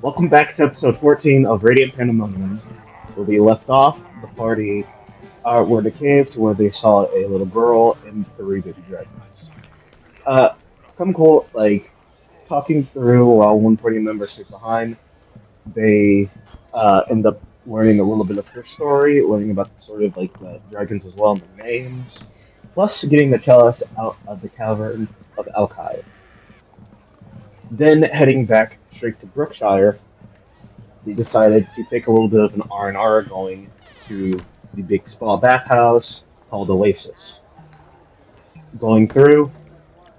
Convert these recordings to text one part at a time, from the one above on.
Welcome back to episode 14 of Radiant Pandemonium, where we left off. The party were in a cave to where they saw a little girl and three baby dragons. Uh, Come cool, talking through while one party member stayed behind, they end up learning a little bit of her story, learning about the sort of like the dragons as well and their names, plus getting the chalice out of the cavern of Alkai. Then heading back straight to Brookshire, they decided to take a little bit of an R&R going to the big spa bathhouse called Oasis. Going through,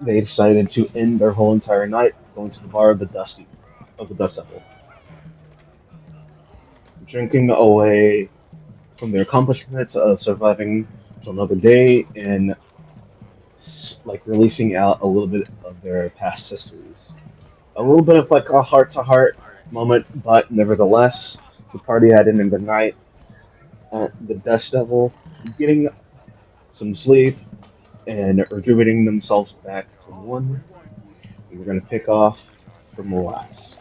they decided to end their whole entire night going to the bar of the Dust Devil, drinking away from their accomplishments of surviving till another day and like releasing out a little bit of their past histories. A little bit of like a heart to heart moment, but nevertheless, the party had ended the night at the Dust Devil, getting some sleep and rejuvenating themselves back to one. We're going to pick off from the last.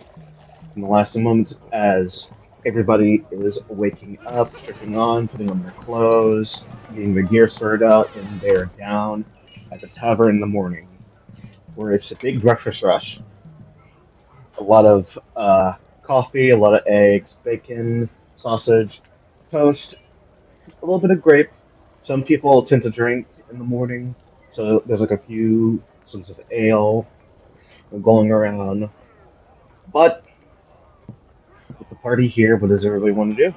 In the last moments, as everybody is waking up, stripping on, putting on their clothes, getting their gear sorted out, and they're down at the tavern in the morning, where it's a big breakfast rush. A lot of coffee, a lot of eggs, bacon, sausage, toast, a little bit of grape. Some people tend to drink in the morning, so there's like a few sorts of ale going around. But with the party here, what does everybody want to do?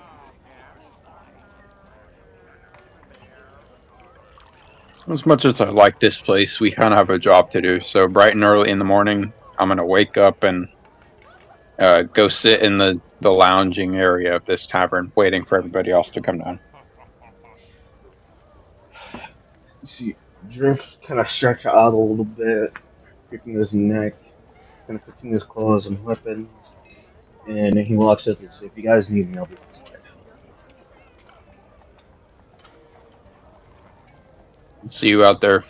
As much as I like this place, we kind of have a job to do. So bright and early in the morning, I'm gonna wake up and go sit in the lounging area of this tavern, waiting for everybody else to come down. See, Drift kind of stretch out a little bit, creeping his neck, kind of fixing his clothes and weapons, and he walks up and says, "If you guys need me, I'll be outside." See you out there.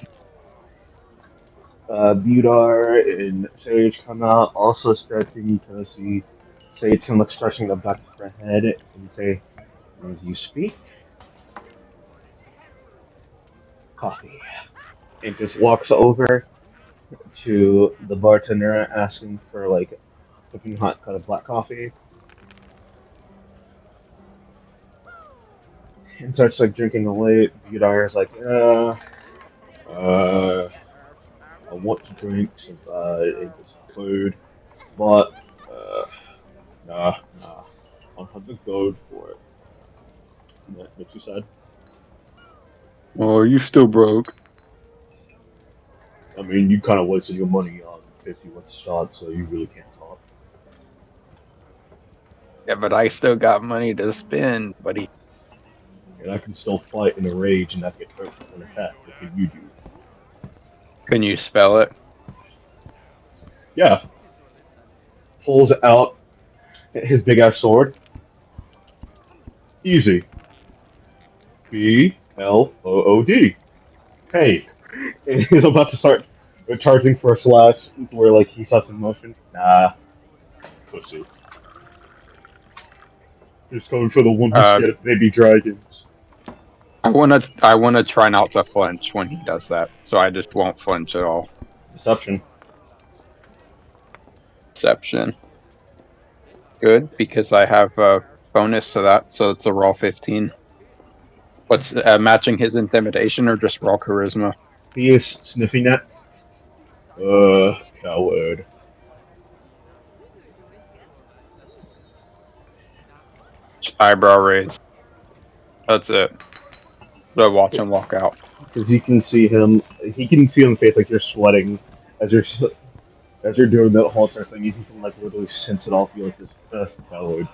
Budar and Sage come out, also stretching. You kind of see Sage kind of like stretching the back of her head and say, "As you speak, coffee." And just walks over to the bartender asking for like cooking hot kind of black coffee and starts like drinking away. Budar is like, uh, I want to drink some, eat some food, but, uh, nah, I don't have the gold for it. That makes you sad. Oh, are you still broke? I mean, you kind of wasted your money on 50 once a shot, so you really can't talk. Yeah, but I still got money to spend, buddy. And I can still fight in a rage and not get hurt from an attack. What can you do? Can you spell it? Yeah, pulls out his big ass sword. Easy. Blood. Hey, and he's about to start charging for a slash where like he stops in motion. Nah, pussy. He's going for the one who's Uh, scared of baby dragons. I wanna try not to flinch when he does that, so I just won't flinch at all. Deception. Deception, good because I have a bonus to that, so it's a raw 15. What's matching his intimidation or just raw charisma? He is sniffing at. Coward. Eyebrow raise. That's it. So watch him walk out. Because you can see him. He can see on the face like you're sweating as you're as you're doing that whole entire thing. You can like literally sense it off you like this. Coward.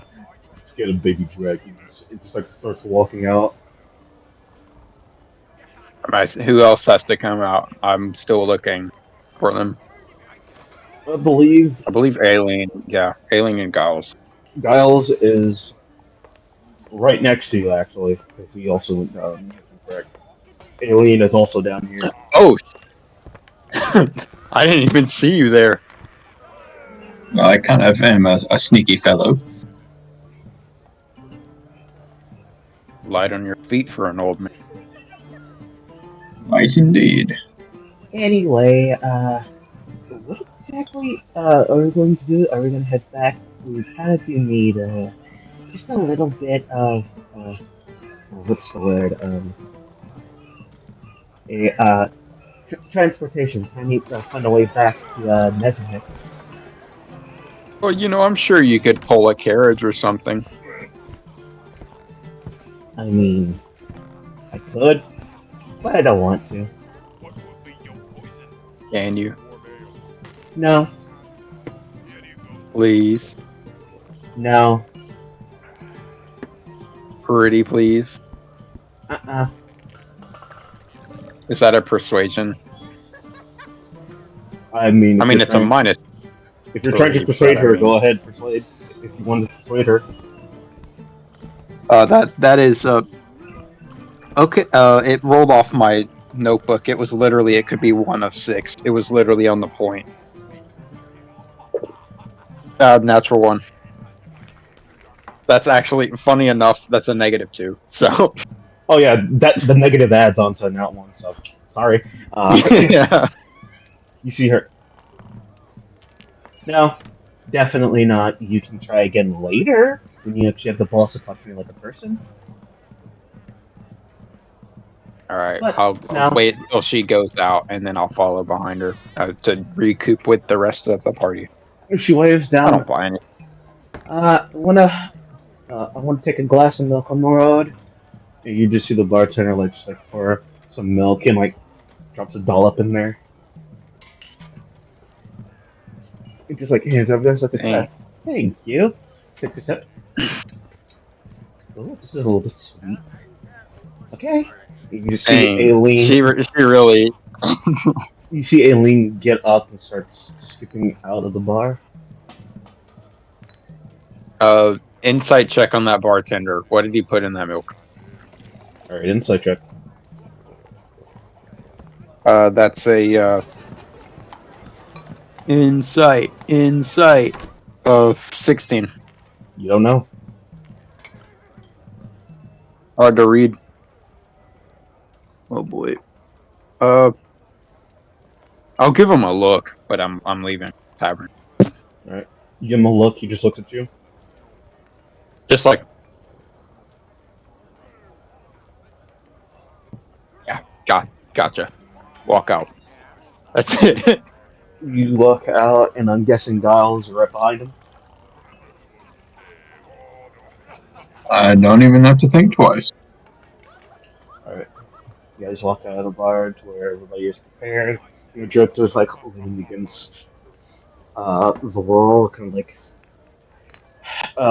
Scared of baby dragons. It just like starts walking out. Who else has to come out? I'm still looking for them. I believe I believe Alien. Yeah, Alien and Giles. Giles is right next to you actually, because he also went down. If I'm correct. Alien is also down here. Oh, I didn't even see you there. Well, I kind of am a sneaky fellow. Light on your feet for an old man. Right, indeed. Anyway, what exactly are we going to do? Are we going to head back? We kind of do need just a little bit of what's the word? A transportation. I need to find a way back to Nezamik. Well, I'm sure you could pull a carriage or something. I mean, I could, but I don't want to. Can you? No, Please. no, Pretty please. uh-uh. Is that a persuasion? I mean, I mean, it's a minus if you're trying to 3, persuade but I her, go mean, ahead, persuade. If you want to persuade her, that is okay. It rolled off my notebook. It was literally, it could be one of 6. It was literally on the point. Natural one. That's actually funny enough. That's a -2. So oh yeah, that the negative adds on to that one. So sorry. yeah. You see her. No, definitely not. You can try again later when you actually have the balls to talk to me like a person. All right. But I'll no, wait till she goes out, and then I'll follow behind her to recoup with the rest of the party. she waves I down. don't buy any. I wanna take a glass of milk on the road. And you just see the bartender like just like pour some milk and like drops a dollop in there. He just like hands over there like a Dang. stuff. Thank you. Takes a sip. Oh, this is a little bit sweet. Okay. You just see Dang. Aileen. She really. You see Aileen get up and starts skipping out of the bar. Insight check on that bartender. What did he put in that milk? All right, insight check. That's a insight of 16. You don't know. Hard to read. Oh boy. Uh, I'll give him a look, but I'm leaving tavern. All right. You give him a look. He just looks at you. Just like, yeah, gotcha. Walk out. That's it. You look out, and I'm guessing Giles is right behind him. I don't even have to think twice. All right. You guys walk out of the bar to where everybody is prepared. Your drip just like leaning against the wall, kind of like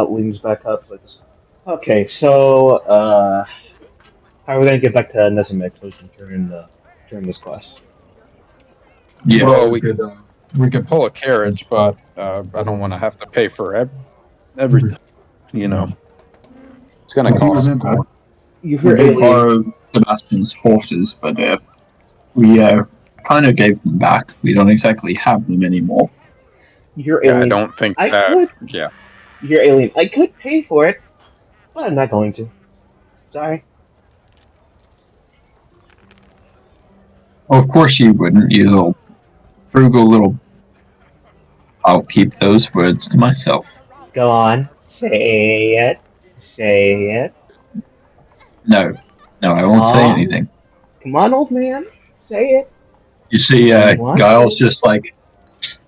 leans back up like this. Okay, so how are we gonna get back to Nezamek so we can turn this quest? Well, Yes, we could pull a carriage, but I don't want to have to pay for everything. It's gonna cost more. You we hear did Aileen. borrow Sebastian's horses, but we kind of gave them back. We don't exactly have them anymore. You hear Yeah, I Aileen. don't think I that. could. Yeah. You hear Aileen. I could pay for it, but I'm not going to. Sorry. Well, of course you wouldn't, you little frugal little. I'll keep those words to myself. Go on. Say it. Say it. No, no, I Come won't say on. anything. Come on, old man. Say it. You see, You want Giles to? just like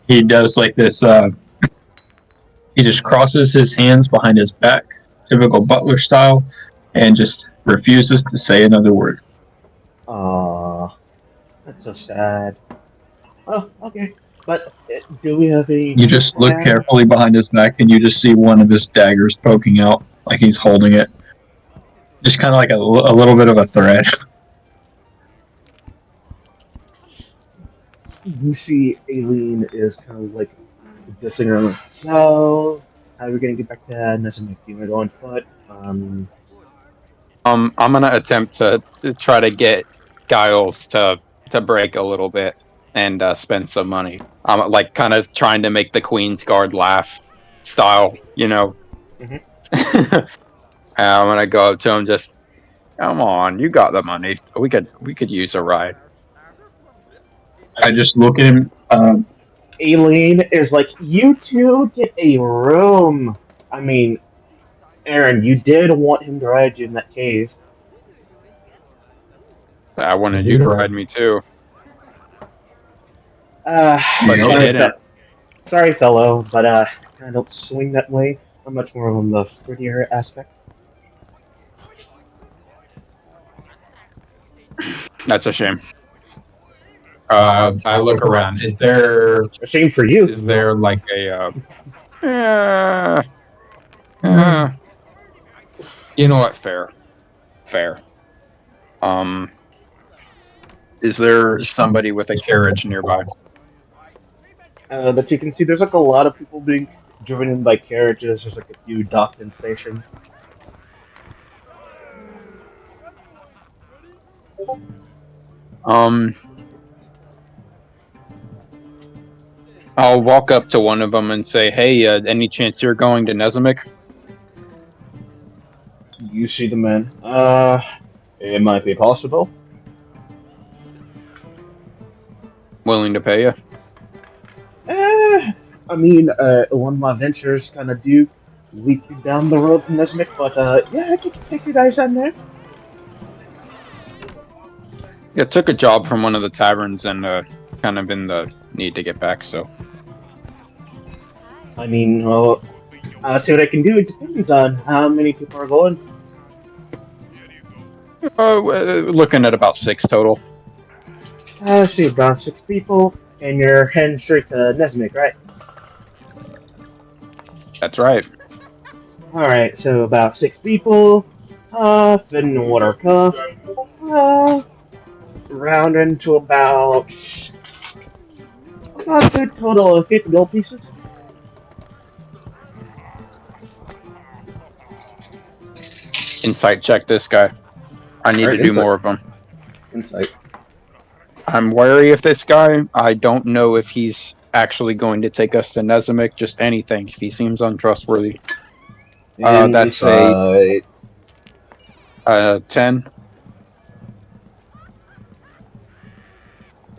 he does like this. He just crosses his hands behind his back, typical butler style, and just refuses to say another word. Aw, that's so sad. Oh, okay. But do we have any You tricks just to look hand? carefully behind his back, and you just see one of his daggers poking out, like he's holding it, just kind of like a little bit of a threat. You see Aileen is kind of like dissing around. So, how are we gonna get back to Nezamek? Do you want to go on foot? I'm gonna attempt to try to get Giles to break a little bit. and spend some money. I'm like kind of trying to make the Queen's Guard laugh style, you know. Mhm. I'm gonna go up to him, just come on, you got the money. We could use a ride. I just look at him. Aileen is like, you two get a room. I mean, Aaron, you did want him to ride you in that cave. I wanted you to ride me too, Uh, but you sorry, didn't. sorry, fellow, but I don't swing that way. I'm much more on the fruitier aspect. That's a shame. I look around. A shame for you. Is there like a uh, uh, you know what? Fair. Um, is there somebody with a carriage nearby? That you can see there's like a lot of people being driven in by carriages. There's like a few docked in station. Um, I'll walk up to one of them and say, "Hey, any chance you're going to Nezamik? You see the man. It might be possible. Willing to pay you?" I mean, one of my ventures kind of do lead you down the road to Nesmic, but yeah, I could take you guys down there. Yeah, took a job from one of the taverns and kind of in the need to get back. So, I mean, well, I'll see what I can do. It depends on how many people are going. looking at about 6 total. I see about 6 people, and you're heading straight to Nesmic, right? That's right. Alright, so about 6 people. Fitting in water cuff. Round into about a good total of 50 gold pieces. Insight check this guy. I need to Alright, do insight. more of them. Insight. I'm wary of this guy. I don't know if he's actually going to take us to Nezamik. Just anything. If he seems untrustworthy. That's a Insight. 10.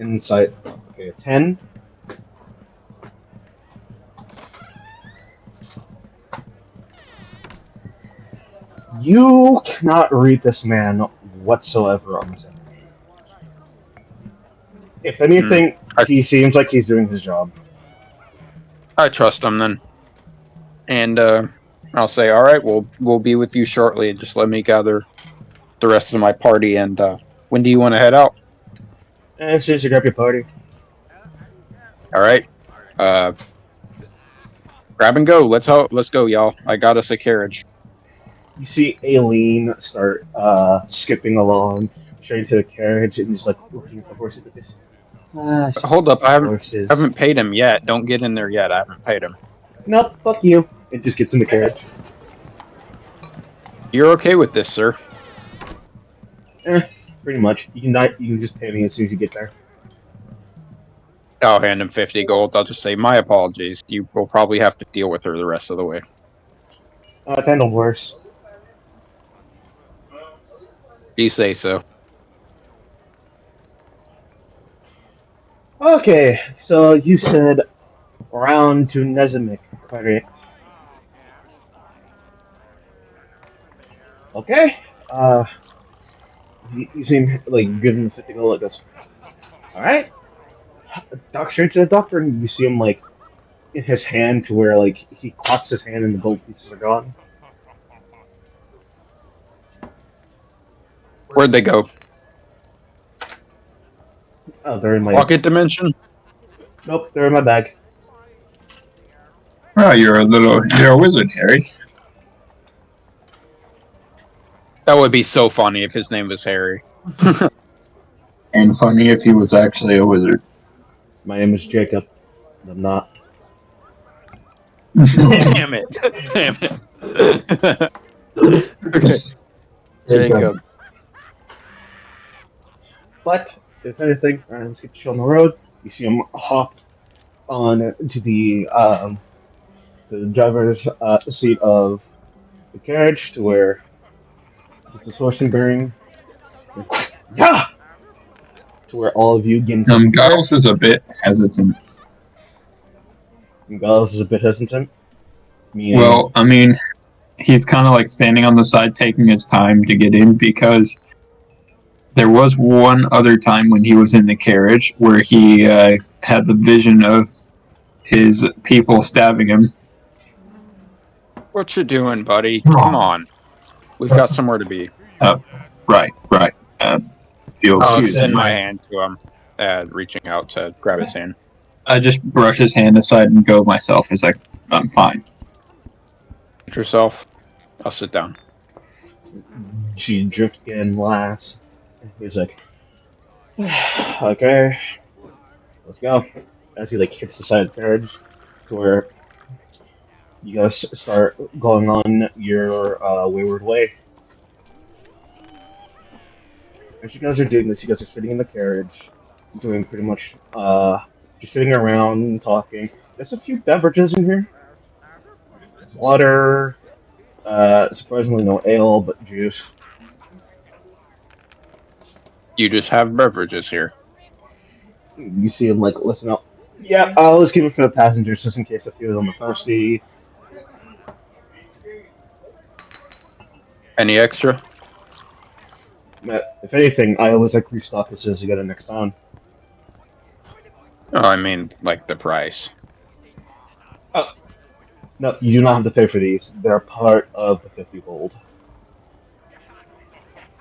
Insight. Okay, a 10. You cannot read this man whatsoever on this end. If anything, I, he seems like he's doing his job. I trust him then, and I'll say, all right, we'll be with you shortly. Just let me gather the rest of my party. And when do you want to head out? As soon as you grab your party. All right, uh, grab and go. Let's go, y'all. I got us a carriage. You see Aileen start skipping along straight to the carriage, and he's like looking at the horses like this. Hold up, I Horses. haven't paid him yet. Don't get in there yet. I haven't paid him. Nope, fuck you. It just gets in the carriage. You're okay with this, sir? Pretty much. You can just pay me as soon as you get there. I'll hand him 50 gold. I'll just say, my apologies. You will probably have to deal with her the rest of the way. I've handled worse. You say so. Okay, so you said round to Nezamik, correct? Okay. You seem like good in the fit to go like this. Alright. Doc straight to the doctor, and you see him like in his hand to where like he clocks his hand and the gold pieces are gone. Where'd they go? Oh, they're in my. Pocket dimension? Nope, they're in my bag. Oh, you're a wizard, Harry. That would be so funny if his name was Harry. And funny if he was actually a wizard. My name is Jacob. And I'm not. Damn it. Damn it. Okay. Jacob. But if anything, alright, let's get the show on the road. You see him hop on to the driver's seat of the carriage to where it's a horse bearing. Yeah, to where all of you get inside the Giles carriage. is a bit hesitant. And Giles is a bit hesitant, meaning Well, I mean, he's kind of like standing on the side, taking his time to get in because there was one other time when he was in the carriage where he had the vision of his people stabbing him. What you doing, buddy? Come on. We've got somewhere to be. Right. You'll I'll excuse extend me. my hand to him, reaching out to grab his hand. I just brush his hand aside and go myself. He's like, I'm fine. Get yourself. I'll sit down. she drift in last. He's like, okay, let's go. As he like hits the side of the carriage to where you guys start going on your wayward way. As you guys are doing this, you guys are sitting in the carriage, doing pretty much just sitting around and talking. There's a few beverages in here. There's water, surprisingly no ale, but juice. You just have beverages here. You see him like listen up. Yeah, let's keep it for the passengers just in case a few of them are thirsty. Any extra? If anything, I always like restock as soon as you get it next pound. Oh, I mean, like the price. Oh, no, you do not have to pay for these. They're part of the 50 gold.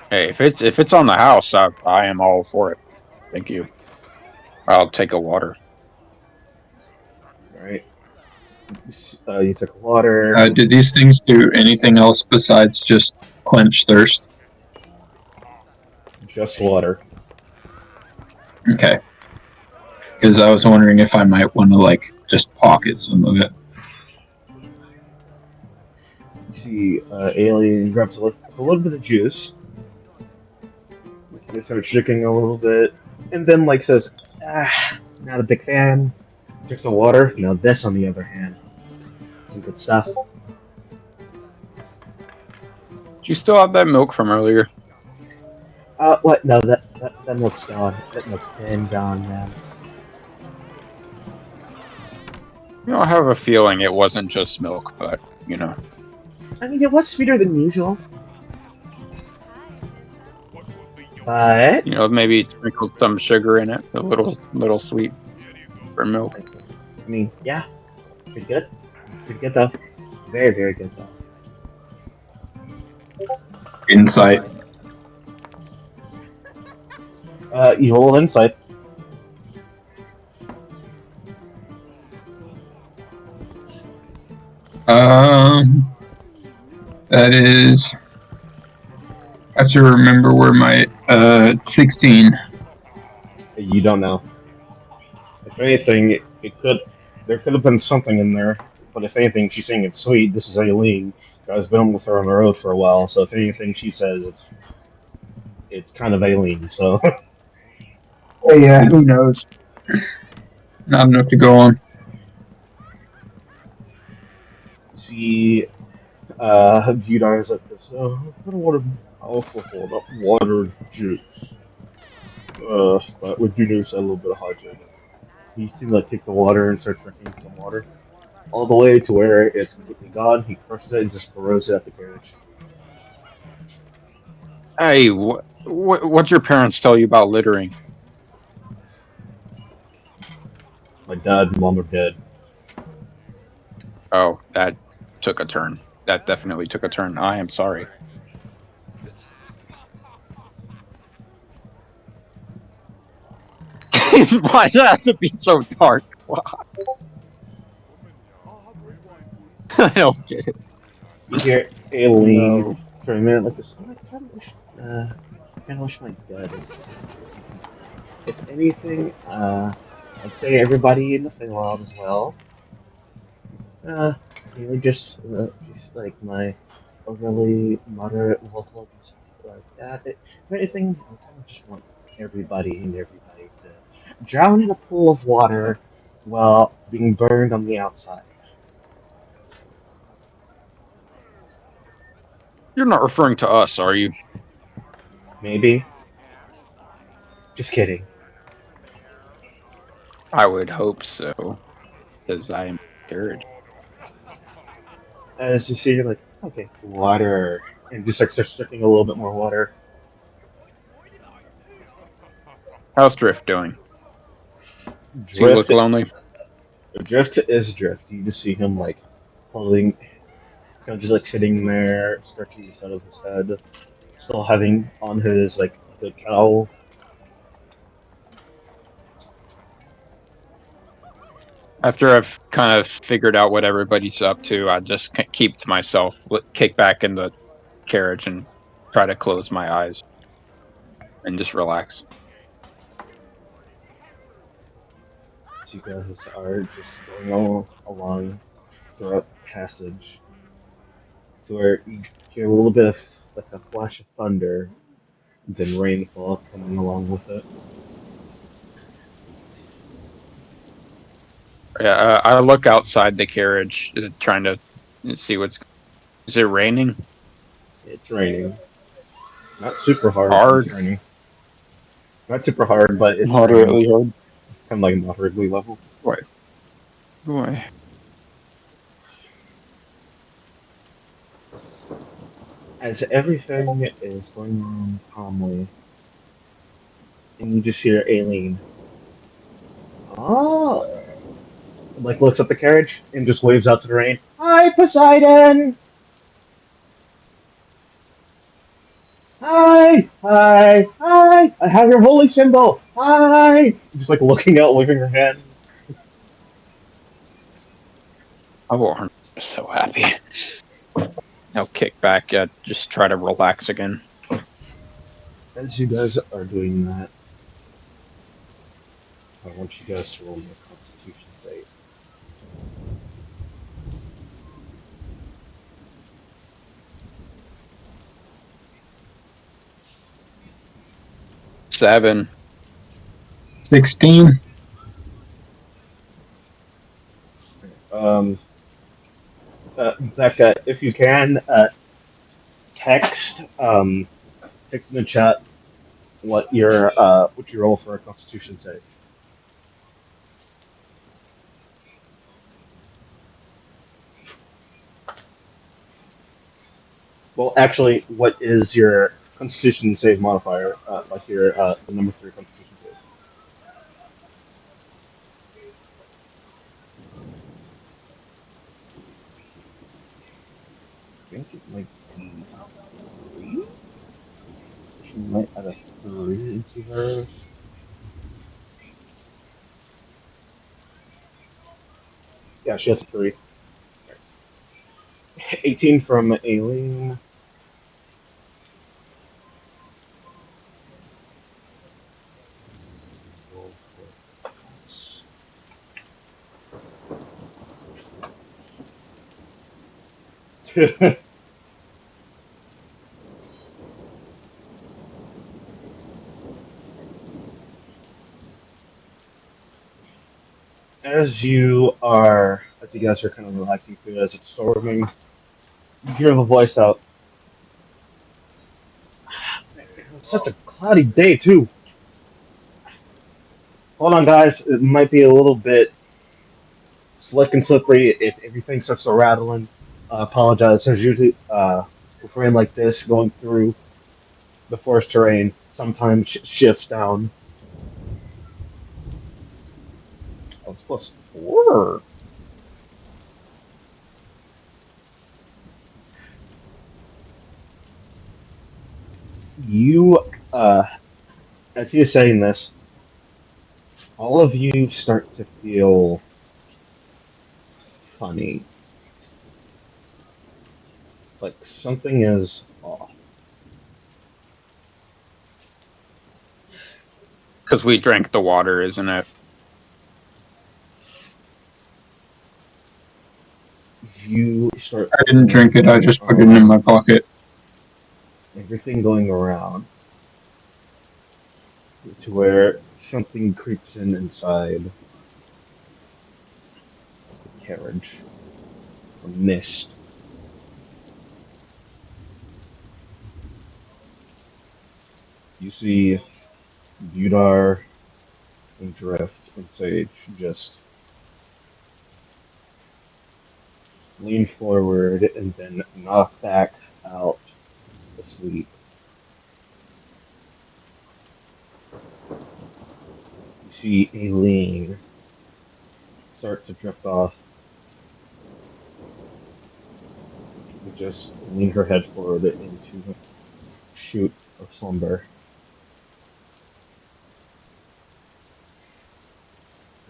Hey, if it's on the house, I am all for it. Thank you. I'll take a water. Alright. You took water. Do these things do anything else besides just quench thirst? Just water. Okay. Because I was wondering if I might want to, like, just pocket some of it. You see, Alien grabs a little bit of juice. He starts drinking a little bit. And then, like, says, not a big fan. Drinks some water. Now, this, on the other hand, some good stuff. Do you still have that milk from earlier? What? No, that milk's gone. That milk's been gone, man. You know, I have a feeling it wasn't just milk, but you know. I mean, it was sweeter than usual. But You know, maybe sprinkled some sugar in it, a little sweet for milk. I mean, yeah, pretty good. It's pretty good though. Very, very good though. Insight. You roll insight. That is. I have to remember where my 16. You don't know. If anything, there could have been something in there. But if anything, she's saying it's sweet. This is Aileen. I've been with her on the road for a while, so if anything she says, it's kind of Aileen. So Oh yeah, who knows? Not enough to go on. she viewed eyes like this. I don't want alcohol, not water and juice. But we do notice a little bit of hygiene. He seems like take the water and starts drinking some water. All the way to where it's completely gone. He crushes it and just throws it at the carriage. Hey, what'd your parents tell you about littering? My dad and mom are dead. Oh, that took a turn. That definitely took a turn. I am sorry. Why does it have to be so dark? I don't get it. You hear Aileen No. for a minute like this. Oh, I kind of wish my dad was here. If anything, I'd say everybody in the Feywild as well. Uh, just like my overly moderate vocal and stuff like that. If anything, I kind of just want everybody and everybody to drown in a pool of water while being burned on the outside. You're not referring to us, are you? Maybe. Just kidding. I would hope so, because I am scared. As you see, you're like, okay, water. And just like starts drinking a little bit more water. How's Drift doing? Does he Drift look lonely? Drift is Drift. You just see him like holding, kind of just like sitting there, scratching the side of his head, still having on his like the cowl. After I've kind of figured out what everybody's up to, I just keep to myself, kick back in the carriage, and try to close my eyes and just relax. So you guys are just going all along throughout the passage, to where you hear a little bit of like a flash of thunder, then rainfall coming along with it. Yeah, I look outside the carriage, trying to see what's. Is it raining It's raining. Not super hard, but it's hard? raining. Not super hard, but it's raining. Moderately hard. Kind of like moderately level. Wait, boy. As everything is going on calmly, and you just hear Aileen, oh, like looks up the carriage and just waves out to the rain. Hi, Poseidon! Hi! Hi! Hi! I have your holy symbol! Hi! Just like looking out, waving her hands. Oh, I'm so happy. I'll kick back. Just try to relax again. As you guys are doing that, I want you guys to roll your Constitution save. Seven. 16. Um, Becca, if you can, text text in the chat what you roll for a Constitution save. Well, actually, what is your Constitution save modifier? Like your the number for your Constitution save. I think it might be 3. She might add a 3 into hers. Yeah, she has a 3. 18 from Aileen. Roll for Thomas. As you guys are kind of relaxing through as it's storming, you hear the voice out. It was such a cloudy day too. Hold on, guys. It might be a little bit slick and slippery if everything starts to rattling. I apologize. There's usually with rain like this going through the forest terrain, sometimes shifts down. Oh, it's +4. You, as he is saying this, all of you start to feel funny. Like something is off. Because we drank the water, isn't it? You start I didn't drink feeling it, I just put it in my pocket. everything going around. to where something creeps in inside the carriage. A mist. You see Budar and Drift and Sage just lean forward and then knock back out asleep. You see Aileen start to drift off and just lean her head forward into a shoot of slumber.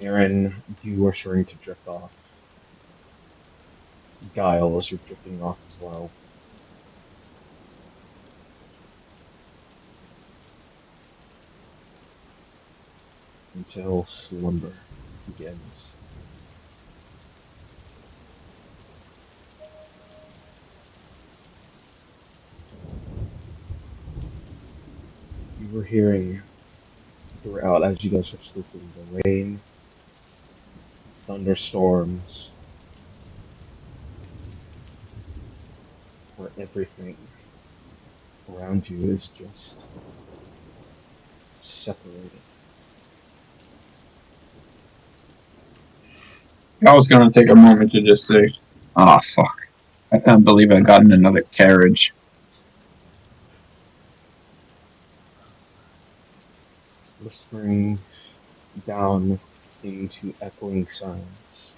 Aaron, you are starting to drift off. Giles, you're drifting off as well. Until slumber begins. You were hearing throughout as you guys are sleeping the rain, thunderstorms, where everything around you is just separated. I was gonna take a moment to just say, "Ah, fuck! I can't believe I got in another carriage." Whispering down into echoing silence,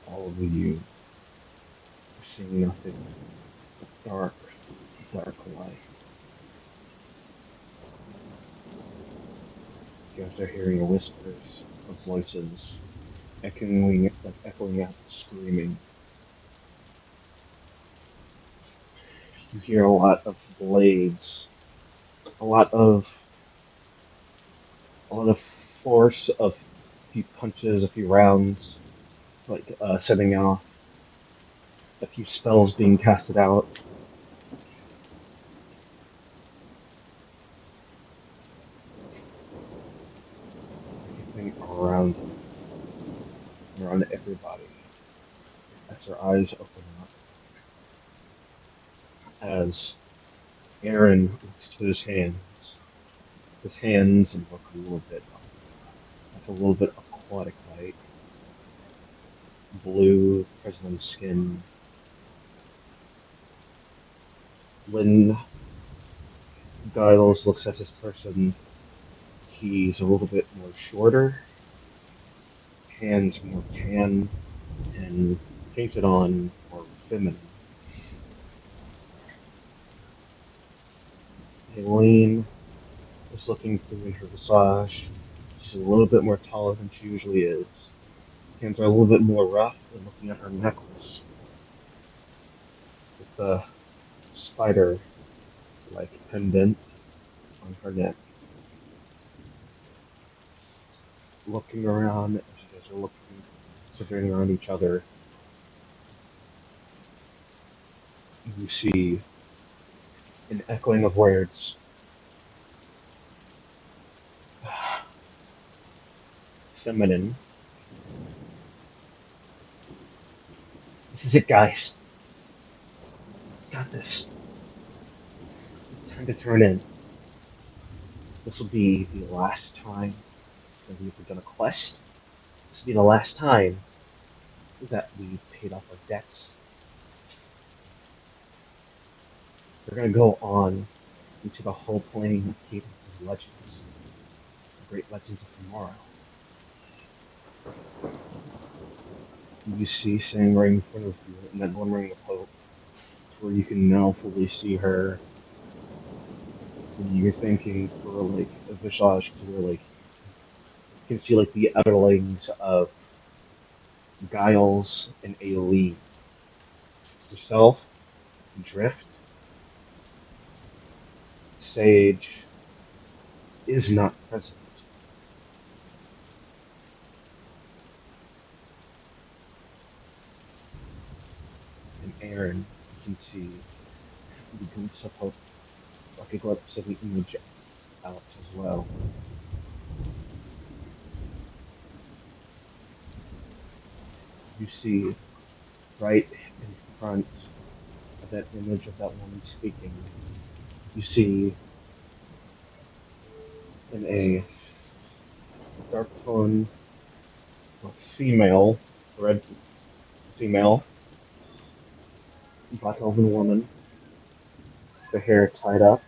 all of you are seeing nothing but dark, dark light. You guys are hearing whispers of voices echoing out, screaming. You hear a lot of blades, a lot of a lot of force of a few punches, a few rounds, setting off a few spells being casted out. Everything around you, around everybody, as their eyes open up, as Aaron looks to his hands look a little bit aquatic like, blue, present on skin. When Giles looks at his person, he's a little bit more shorter, hands more tan, and painted on more feminine. Aileen is looking through in her visage. She's a little bit more taller than she usually is. Hands are a little bit more rough, and looking at her necklace with the spider like pendant on her neck. Looking around as you guys are looking, surveying around each other, you see an echoing of words. Feminine. This is it, guys. Got this. Time to turn in. This will be the last time that we've ever done a quest. This will be the last time that we've paid off our debts. We're gonna go on into the whole plane of Cadence's legends, the great legends of tomorrow. You see Sang right in front of you, and that one ring of hope, to where you can now fully see her. And you're thinking for like a visage to where like you can see like the outerlings of Giles and Aileen. Yourself, Drift, Sage is not present. And Aaron, you can see the glimpse of hope like a glimpse of an image out as well. You see right in front of that image of that woman speaking, you see in a dark tone, like female, red female, black elven woman, the hair tied up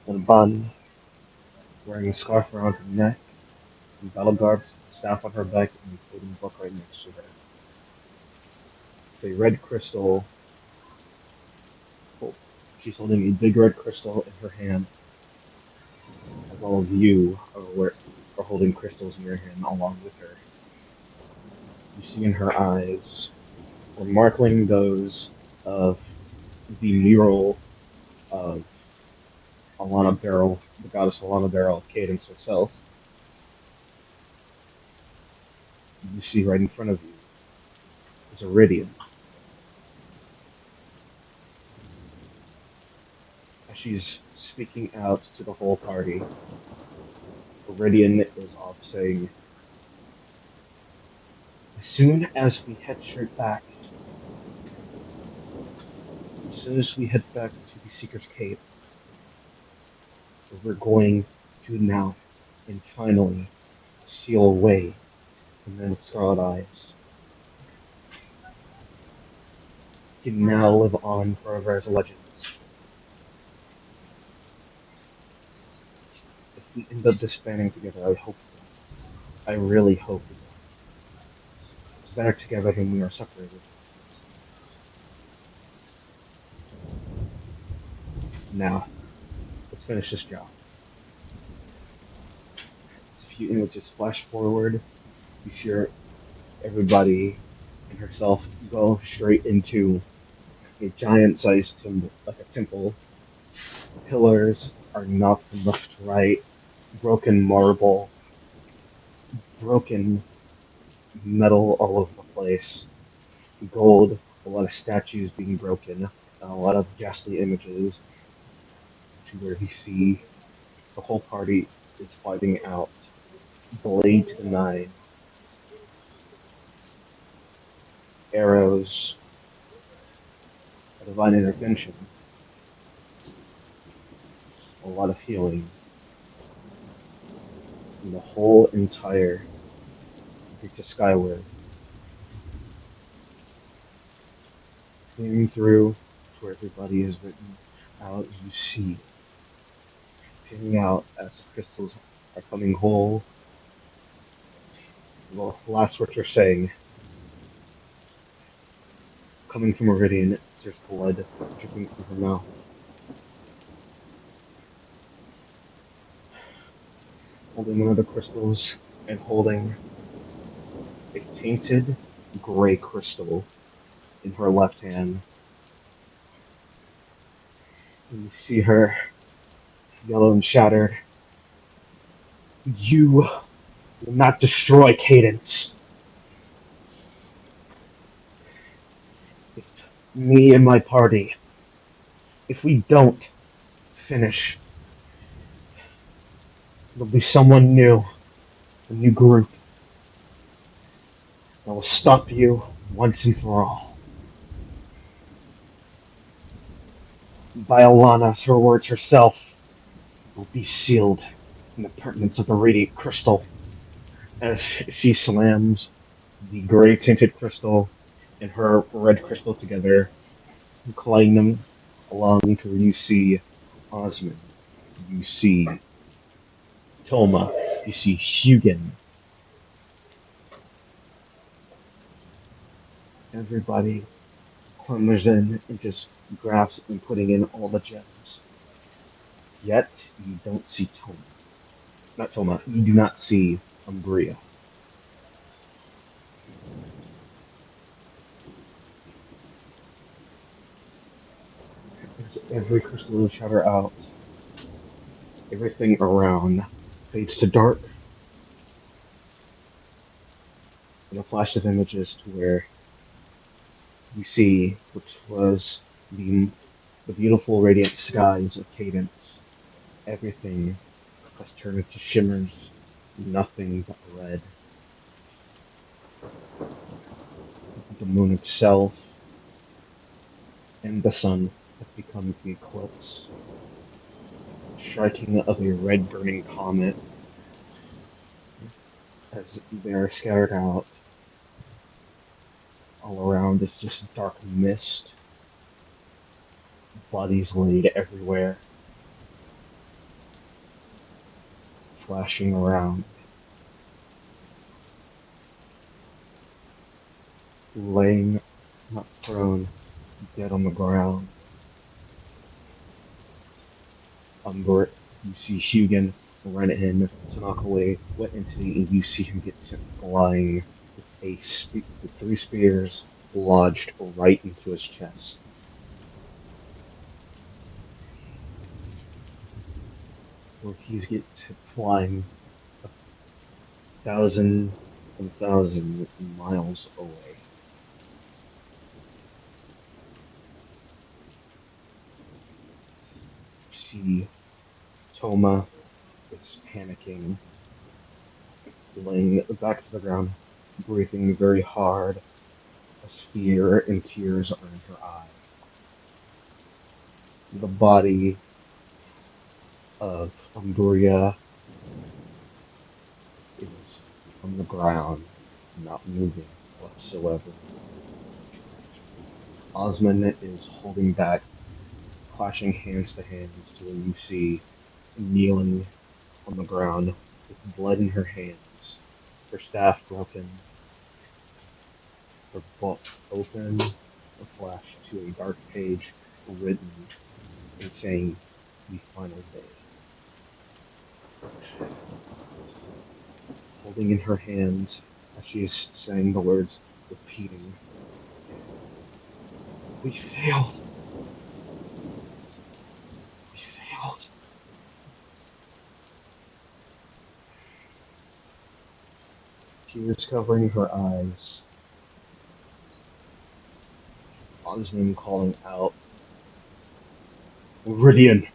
in a bun, wearing a scarf around her neck, and battle garbs with a staff on her back and a floating book right next to her. With a red crystal, oh, she's holding a big red crystal in her hand, as all of you are holding crystals in your hand along with her. You see in her eyes, remarkably those of the mural of Alana Beryl, the goddess Alana Beryl of Cadence herself. You see right in front of you is Iridian. As she's speaking out to the whole party, Iridian is off saying, as soon as we head straight back, as soon as we head back to the Seeker's Cave, we're going to now and finally seal away the men with scarlet eyes. Can now live on forever as legends. If we end up disbanding together, I hope we don't. I really hope we don't. Better together than we are separated. Now, let's finish this job. As a few images flash forward, you see everybody and herself go straight into a giant-sized temple, like a temple. Pillars are knocked from left to right, broken marble, broken metal all over the place, gold, a lot of statues being broken, and a lot of ghastly images to where you see the whole party is fighting out, blade to the nine, arrows, a divine intervention, a lot of healing, and the whole entire Big to Skyward, clearing through to where everybody is written out. You see, peering out as the crystals are coming whole. The last words are saying, coming from Meridian, there's blood dripping from her mouth. Holding one of the crystals and holding a tainted gray crystal in her left hand. And you see her, yellow and shattered. You will not destroy Cadence. If me and my party, if we don't finish, there'll be someone new, a new group, that will stop you once and for all. By Alana, her words herself, will be sealed in the pertinence of the radiant crystal. As she slams the gray tinted crystal and her red crystal together, colliding them along to where you see Osmond, you see Toma, you see Hugin. Everybody clambers in and just grabs and putting in all the gems. Yet you don't see Toma. Not Toma, you do not see Umbria. As every crystal is shatter out, everything around fades to dark, and a flash of images to where you see which was the The beautiful radiant skies of cadence, everything has turned into shimmers, nothing but red. The moon itself and the sun have become the eclipse, striking of a red burning comet as they are scattered out. All around is just dark mist, bodies laid everywhere, flashing around, laying, not prone, dead on the ground. You see Hugin run in to knock away what entity, and you see him get sent flying with with three spears lodged right into his chest. Where he gets hit flying 1,000 miles away. See, Toma is panicking, laying back to the ground, breathing very hard as fear and tears are in her eye. The body of Umburia is on the ground, not moving whatsoever. Osman is holding back, clashing hands to hands to where you see kneeling on the ground with blood in her hands, her staff broken, her book open, a flash to a dark page written and saying, "The final day." Holding in her hands as she is saying the words, repeating, "We failed! We failed!" Tears covering her eyes. Osmond calling out, "Meridian,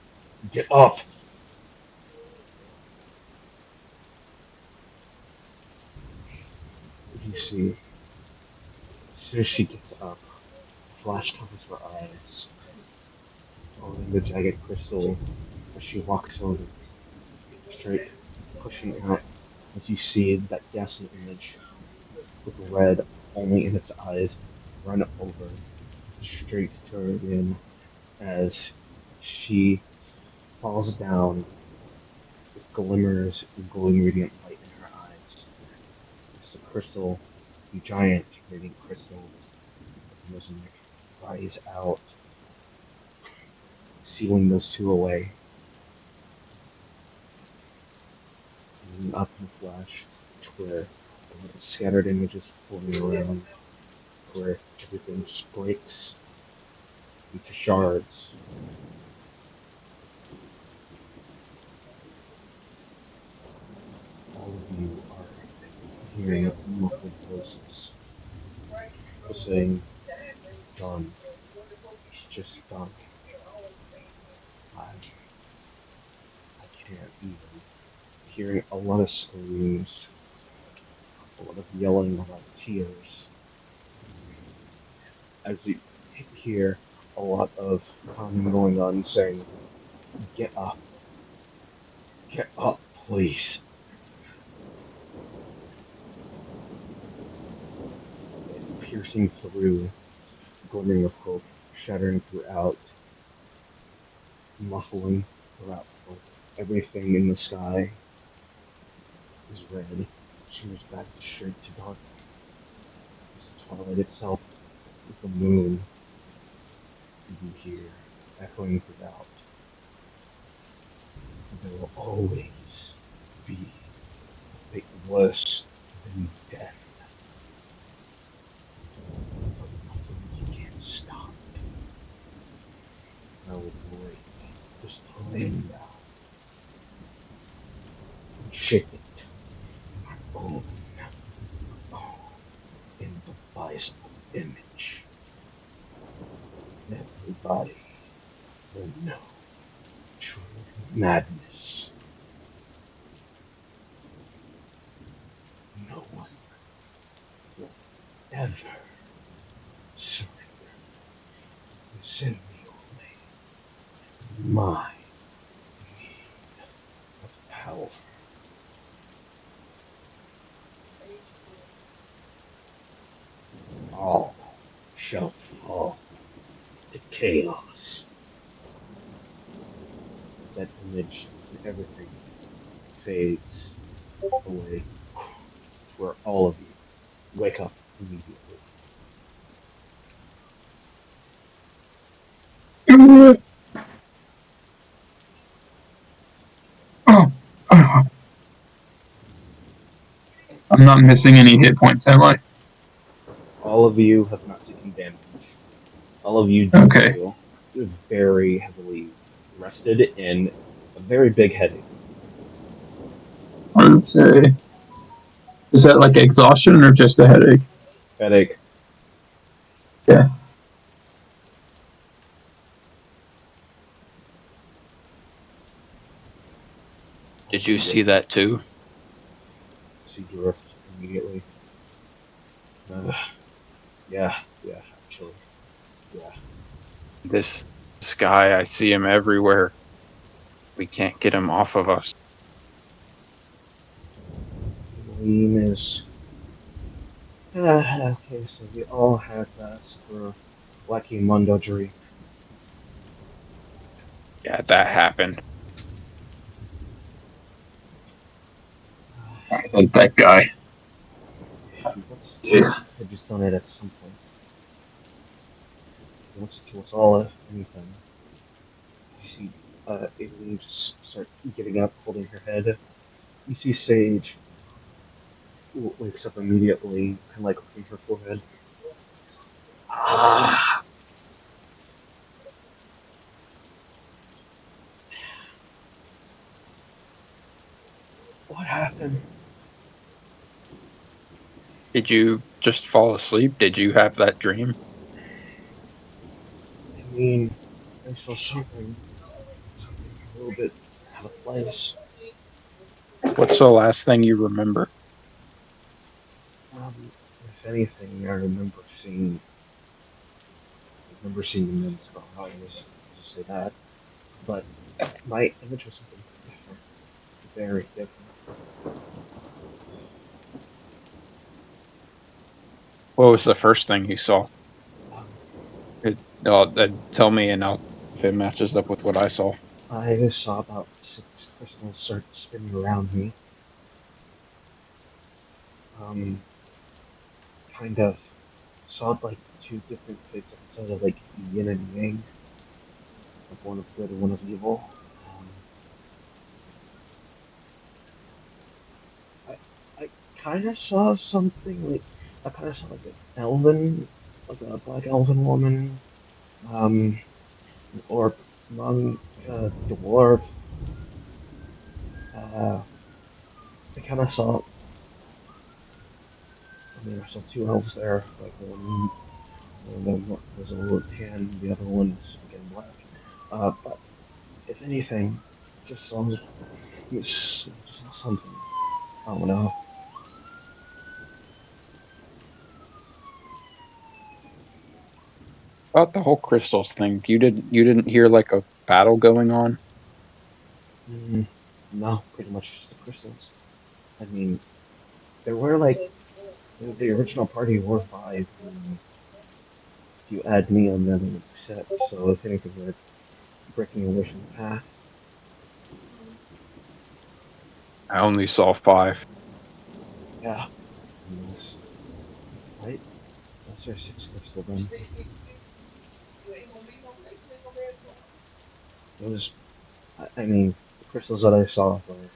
get up!" You see, as soon as she gets up, a flash covers her eyes, holding the jagged crystal as she walks over, straight pushing out as you see that ghastly image with red only in its eyes run over straight to her again as she falls down with glimmers and glowing radiant light in her eyes. As the crystal, the giant radiant crystal of Mizmac rise out, sealing those two away. And up in a flash, to where a lot of scattered images are floating around, to where everything just breaks into shards. All of you are hearing muffled voices saying, "Done. Just done. I can't even." Hearing a lot of screams, a lot of yelling, a lot of tears. As you hear a lot of pounding going on, saying, "Get up, please." And piercing through, glimmering of hope, shattering throughout, muffling throughout hope. Everything in the sky is red, turns back straight to dark. As the twilight itself, with the moon, you hear echoing throughout. There will always be a fate worse than death. But nothing you can't stop. I will break this plan down and shape it in my own indivisible image. Everybody will know true madness. No one will ever surrender. Within me only my need of power. All shall fall to chaos. As that image and everything fades away, to where all of you wake up immediately. Oh, oh, I'm not missing any hit points, am I? All of you have not taken damage. All of you do Okay. feel very heavily rested and a very big headache. Okay. Is that like exhaustion or just a headache? Headache. Yeah. All Did of you you see wake up. that too? See drift immediately. Uh, yeah, yeah, actually, yeah. This guy, I see him everywhere. We can't get him off of us. Lean is. Okay, so we all had that super wacky Mondo dream. Yeah, that happened. I hate that guy. He wants to have just done it at some point. He wants to kill us all, if anything. You see, Aileen just start getting up, holding her head. You see Sage wakes up immediately, kind of like rubbing her forehead. Ah, what happened? Did you just fall asleep? Did you have that dream? I mean, I saw something a little bit out of place. What's the last thing you remember? If anything, I remember seeing the men's eyes. To say that, but my image was something different, very different. What was the first thing you saw? Um, Tell me, and I'll if it matches up with what I saw. I saw about 6 crystals start spinning around me. Um, kind of saw like two different faces instead of like yin and yang, like one of good and one of evil. Um, I I kind of saw something like I kind of saw like an elven, like a black elven woman, um, an orc, monk, dwarf. Uh, I kind of saw. I mean, I saw two elves there. Like one of them was a little tan, the other one was again black. But if anything, just saw just saw something. I don't know. About the whole crystals thing, you didn't hear like a battle going on? Mm, no, pretty much just the crystals. I mean, there were like the original party were five, and if you add me on them, it would be six. So if anything, we're breaking away from the path. I only saw 5. Yeah, and right. That's our sixth crystal then. It was. I mean, the crystals that I saw were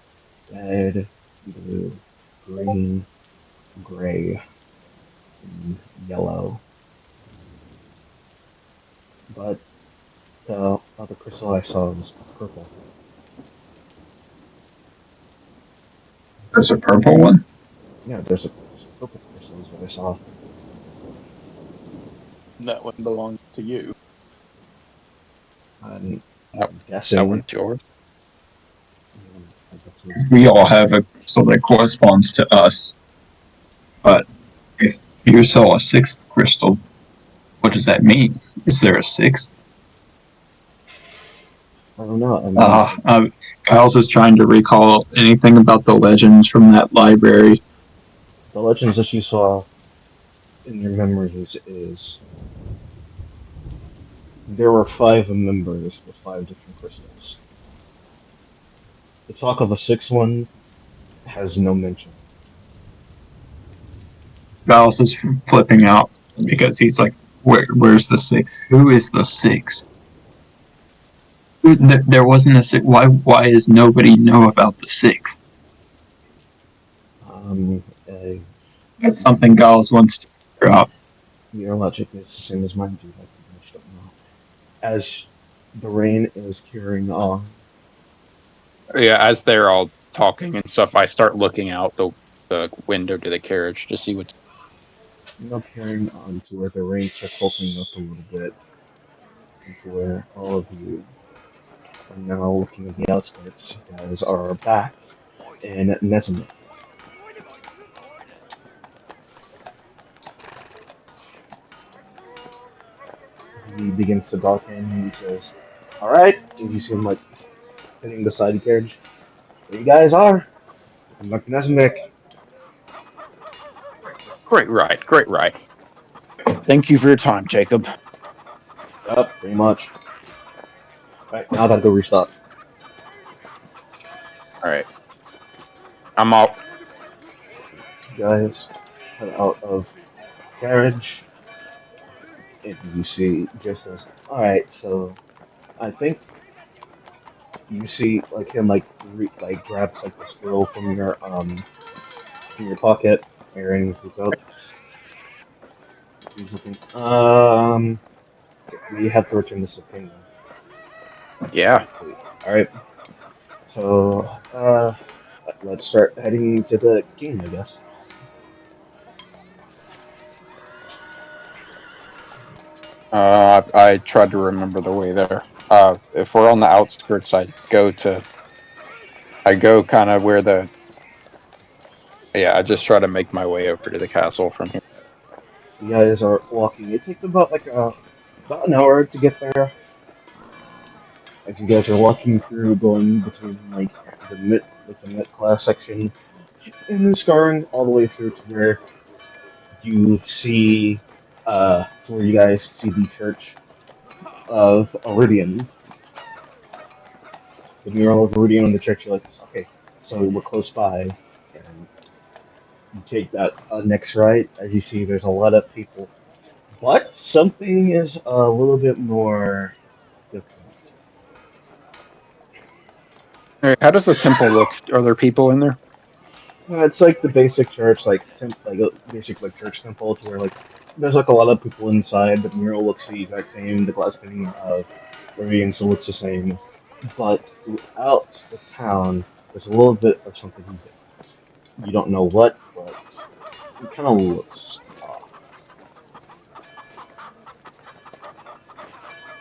red, blue, green, gray, and yellow. But the other crystal I saw was purple. There's a purple one. Yeah, there's a purple crystals that I saw. That one belongs to you. I'm, That, I'm that guessing. one's yours. That's what it's We all have a crystal that corresponds to us. But if you saw a sixth crystal, what does that mean? Is there a sixth? I don't know. I mean, Kyle's just trying to recall anything about the legends from that library. the legends that you saw in your memories is there were 5 members with 5 different crystals. The talk of a sixth one has no mention. Kyle's just flipping out because he's like, where's the sixth? Who is the sixth? There wasn't a sixth. Why does nobody know about the sixth? Uh, That's something Giles wants to figure out. your logic is the same as mine, dude. I pretty much don't know. As the rain is carrying on, Yeah, as they're all talking and stuff, I start looking out the window to the carriage to see what's. carrying on to where the rain starts halting up a little bit, and to where all of you are now looking at the outskirts. You guys are back in Nezamik. He begins to darken and he says, "Alright," as you see him like hitting the side carriage. There you guys are. Welcome back to Nezamik. Great ride, great ride. Thank you for your time, Jacob. Yep, pretty much. Alright, now I gotta go restock. All right, I'm out. You guys head out of carriage and you see just as alright, so I think you see like him like grabs like the scroll from your pocket and he's up. He's looking we have to return this to the kingdom. Yeah. Alright. So let's start heading to the kingdom, I guess. I tried to remember the way there. If we're on the outskirts, I go kind of where the. Yeah, I just try to make my way over to the castle from here. You guys are walking. It takes about about an hour to get there. As you guys are walking through, going between the mid class section and then scarring all the way through to where you see to where you guys see the church of Iridian. The mural of Iridian on the church. You're like, okay, so we're close by, and you take that next right. As you see, there's a lot of people, but something is a little bit more different. All right, how does the temple look? Are there people in there? It's like the basic church, like a basic like church temple, to where like there's like a lot of people inside. The mural looks the exact same. The glass painting of Rivian still looks the same, but throughout the town, there's a little bit of something different. You don't know what, but it kind of looks off.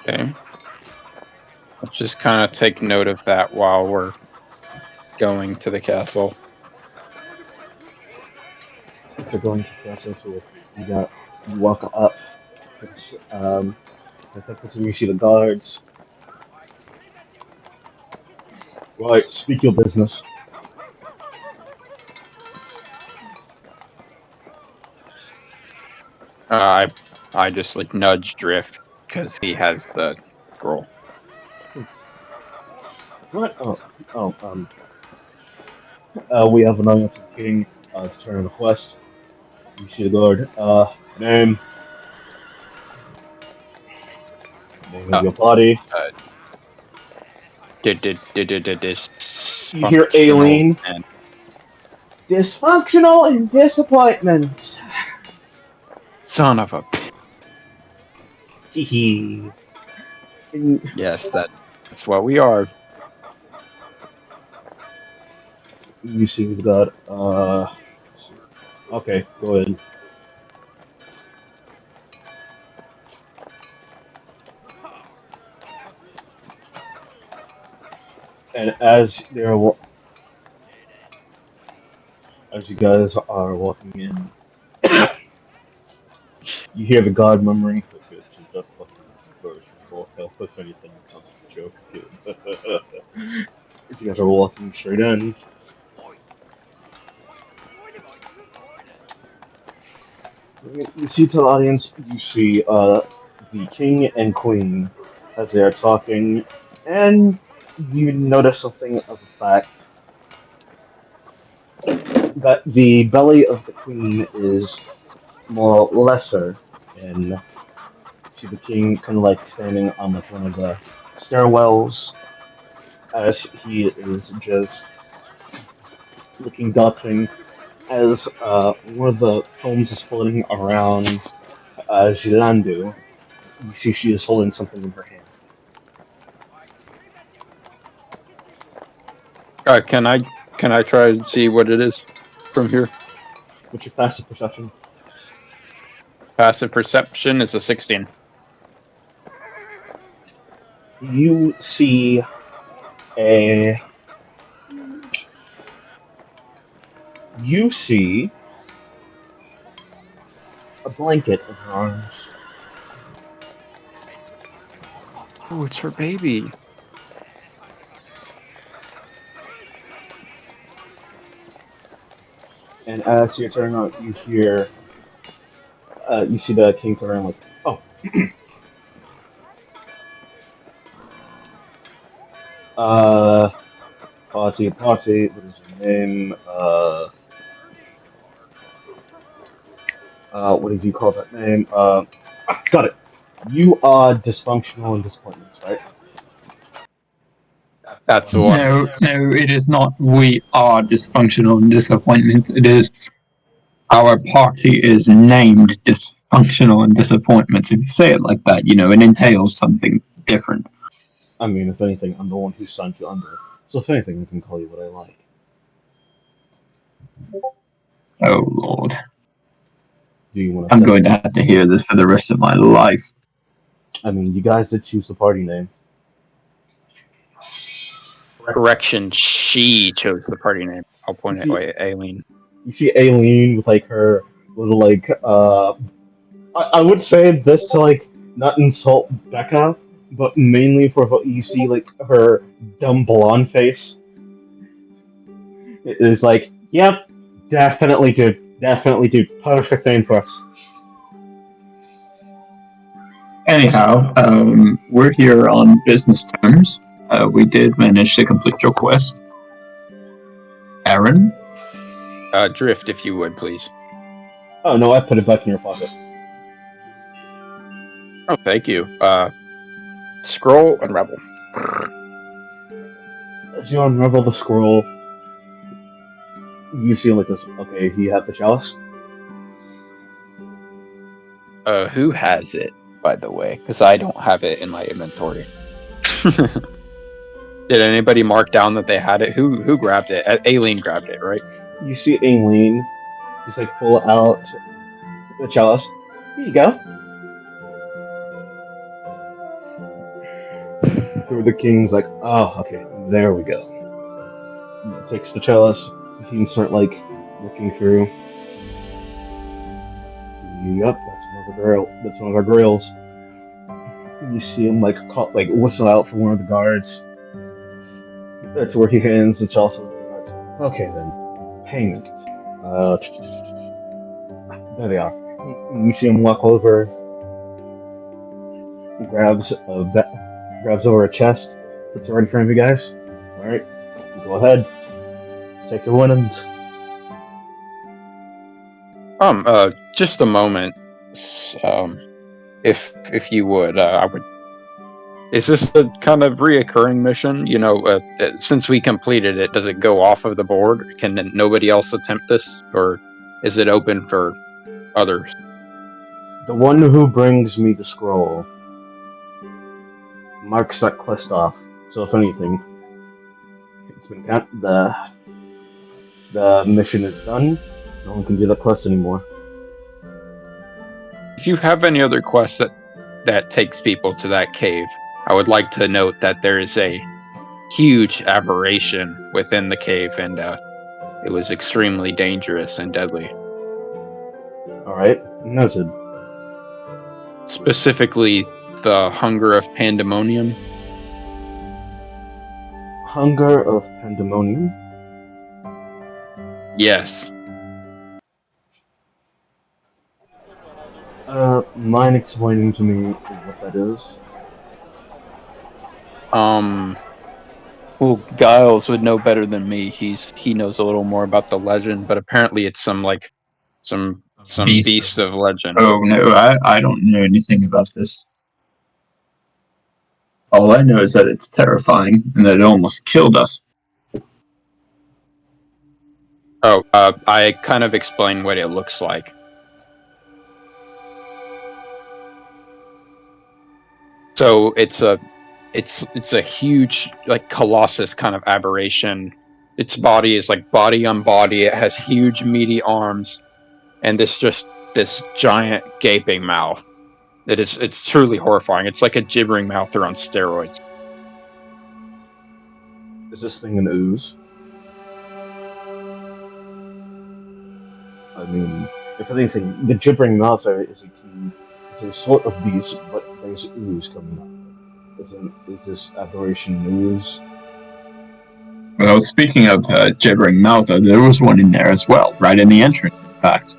Okay, let's just kind of take note of that while we're going to the castle. So going to the castle tour, you walk up. It's, the temple tour. You see the guards. Right, speak your business. I just like nudge Drift because he has the scroll. What? Oh, we have an audience with the king to turn in a request. You see the guard. Name. Name of Uh, your party. uh, You hear dysfunctional Aileen. and Dysfunctional and disappointment. son of a. Hee hee. And Yes, that's what we are. you see the guard. Let's see. Okay, go ahead. And as as you guys are walking in, you hear the god murmuring, "It's just a fucking version of all hell. If anything, it sounds like a joke, kid." As you guys are walking straight in, you see to the audience, you see the king and queen as they are talking, and you notice something of the fact that the belly of the queen is more lesser, and you see the king kind of like standing on like one of the stairwells as he is just looking gawping as one of the poems is floating around Zilandu. You see she is holding something in her hand. Can I try and see what it is from here? What's your passive perception? Passive perception is a 16. You see a you see a blanket in her arms. Oh, it's her baby. And as you turn around, you hear you see the king turn around like, oh, uh, party, what is your name? What did you call that name? Got it. You are dysfunctional and disappointments, right? That's the one. No, no, it is not. We are dysfunctional and disappointment. It is our party is named dysfunctional and disappointments. If you say it like that, it entails something different. I mean, if anything, I'm the one who signed you under. So if anything, I can call you what I like. Oh Lord, Do you want to I'm test going to me? have to hear this for the rest of my life. I mean, you guys did choose the party name. Correction, she chose the party name. I'll You point it see, at Aileen. you see Aileen with like her little like I would say this to like not insult Becca, but mainly for what you see like her dumb blonde face. It is like, yep, definitely dude, perfect name for us. Anyhow, we're here on business terms. We did manage to complete your quest. Aaron? Drift, if you would, please. Oh no, I put it back in your pocket. Oh, thank you. Scroll and revel. As you unravel the scroll, you see like this. Okay, he had the chalice. Who has it, by the way? Because I don't have it in my inventory. Did anybody mark down that they had it? Who grabbed it? Aileen grabbed it, right? You see Aileen just like pull out the chalice. Here you go. So the king's like, oh, okay, there we go. He takes the chalice. He can start like looking through. Yep, that's one of the grail. That's one of our grails. You see him like like whistle out for one of the guards. That's where he hands the chalice over to the guards. Okay then, payment. Uh, there they are. You see him walk over, grabs grabs over a chest, puts it right in front of you guys. All right, go ahead, take your winnings. Just a moment. If you would, I would. Is this a kind of reoccurring mission? Since we completed it, does it go off of the board? Can nobody else attempt this, or is it open for others? The one who brings me the scroll marks that quest off. So if anything, it's been the mission is done. No one can do that quest anymore. If you have any other quests that takes people to that cave, I would like to note that there is a huge aberration within the cave, and it was extremely dangerous and deadly. Alright, noted. Specifically, the hunger of Pandemonium. Hunger of Pandemonium. Yes. Mind explaining to me what that is? Well, Giles would know better than me. He knows a little more about the legend, but apparently it's some beast of legend. Oh no, I don't know anything about this. All I know is that it's terrifying and that it almost killed us. Oh, I kind of explain what it looks like. So it's a huge, like, colossus kind of aberration. Its body is like body on body. It has huge meaty arms and this giant gaping mouth. It's truly horrifying. It's like a gibbering mouther on steroids. Is this thing an ooze? I mean, if anything, the gibbering mouther is a sort of beast, but there's ooze coming out of it. Is this aberration ooze? Well, speaking of gibbering mouth, there was one in there as well, right in the entrance, in fact.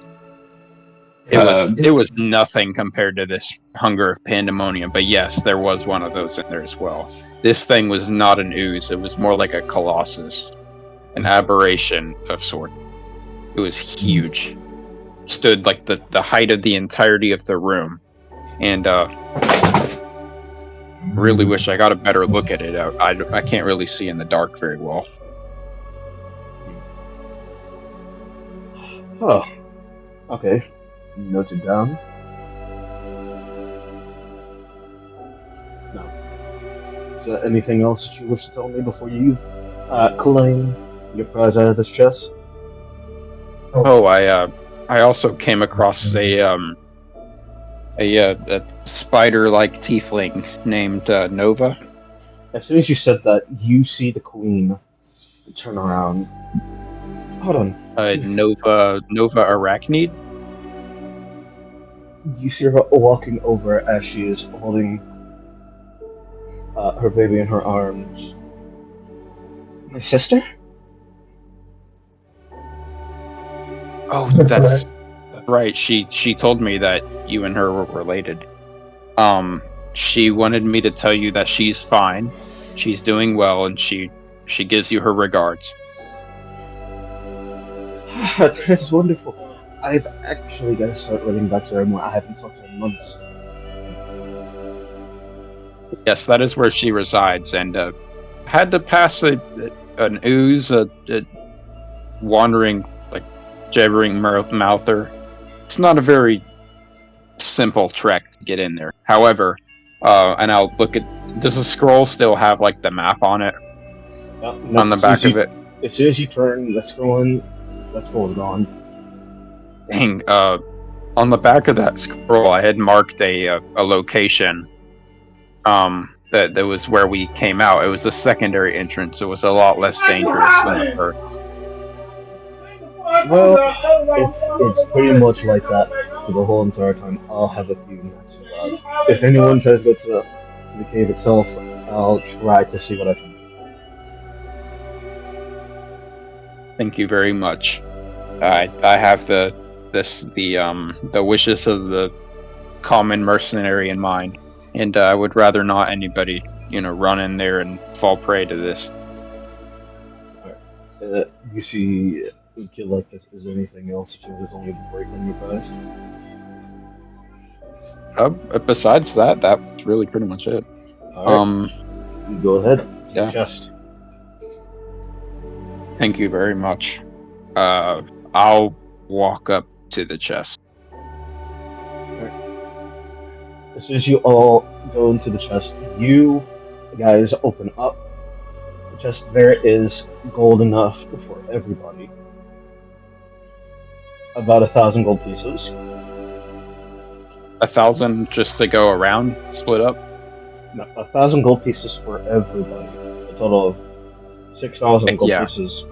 It was nothing compared to this hunger of Pandemonium, but yes, there was one of those in there as well. This thing was not an ooze; it was more like a colossus, an aberration of sort. It was huge. It stood like the height of the entirety of the room, and really wish I got a better look at it. I can't really see in the dark very well. Huh. Okay. Noted down. Now, is there anything else that you wish to tell me before you claim your prize out of this chest? Oh, I also came across a spider-like tiefling named Nova. As soon as you said that, you see the queen turn around. Hold on. Nova Arachnid. You see her walking over as she is holding her baby in her arms. My sister? Oh, that's right. She told me that you and her were related. She wanted me to tell you that she's fine, she's doing well, and she gives you her regards. That is wonderful. I've actually got to start running back to her more. I haven't talked to her in months. Yes, that is where she resides, and had to pass an ooze, a wandering, like, jabbering mouther. It's not a very simple trek to get in there. However, and I'll look at. Does the scroll still have like the map on it No, on the back of it? as soon as you turn that scroll in, that scroll is gone. Dang, on the back of that scroll, I had marked a location. That was where we came out. It was a secondary entrance. It was a lot less dangerous than the first. Well, if it's pretty much like that for the whole entire time, I'll have a few nights for that. If anyone tries to go to the cave itself, I'll try to see what I can do. Thank you very much. I have the wishes of the common mercenary in mind, and I would rather not anybody run in there and fall prey to this. You see, kid like this. Is there anything else that you want to tell me before you claim your prize? Besides that, that was really pretty much it. All right, go ahead. To the Yeah. chest. Thank you very much. I'll walk up to the chest. As soon as you all go into the chest, you guys open up the chest. There is gold enough for everybody. About 1,000 gold pieces. 1,000 just to go around, split up. No, 1,000 gold pieces for everybody. total of 6,000 gold Yeah, pieces.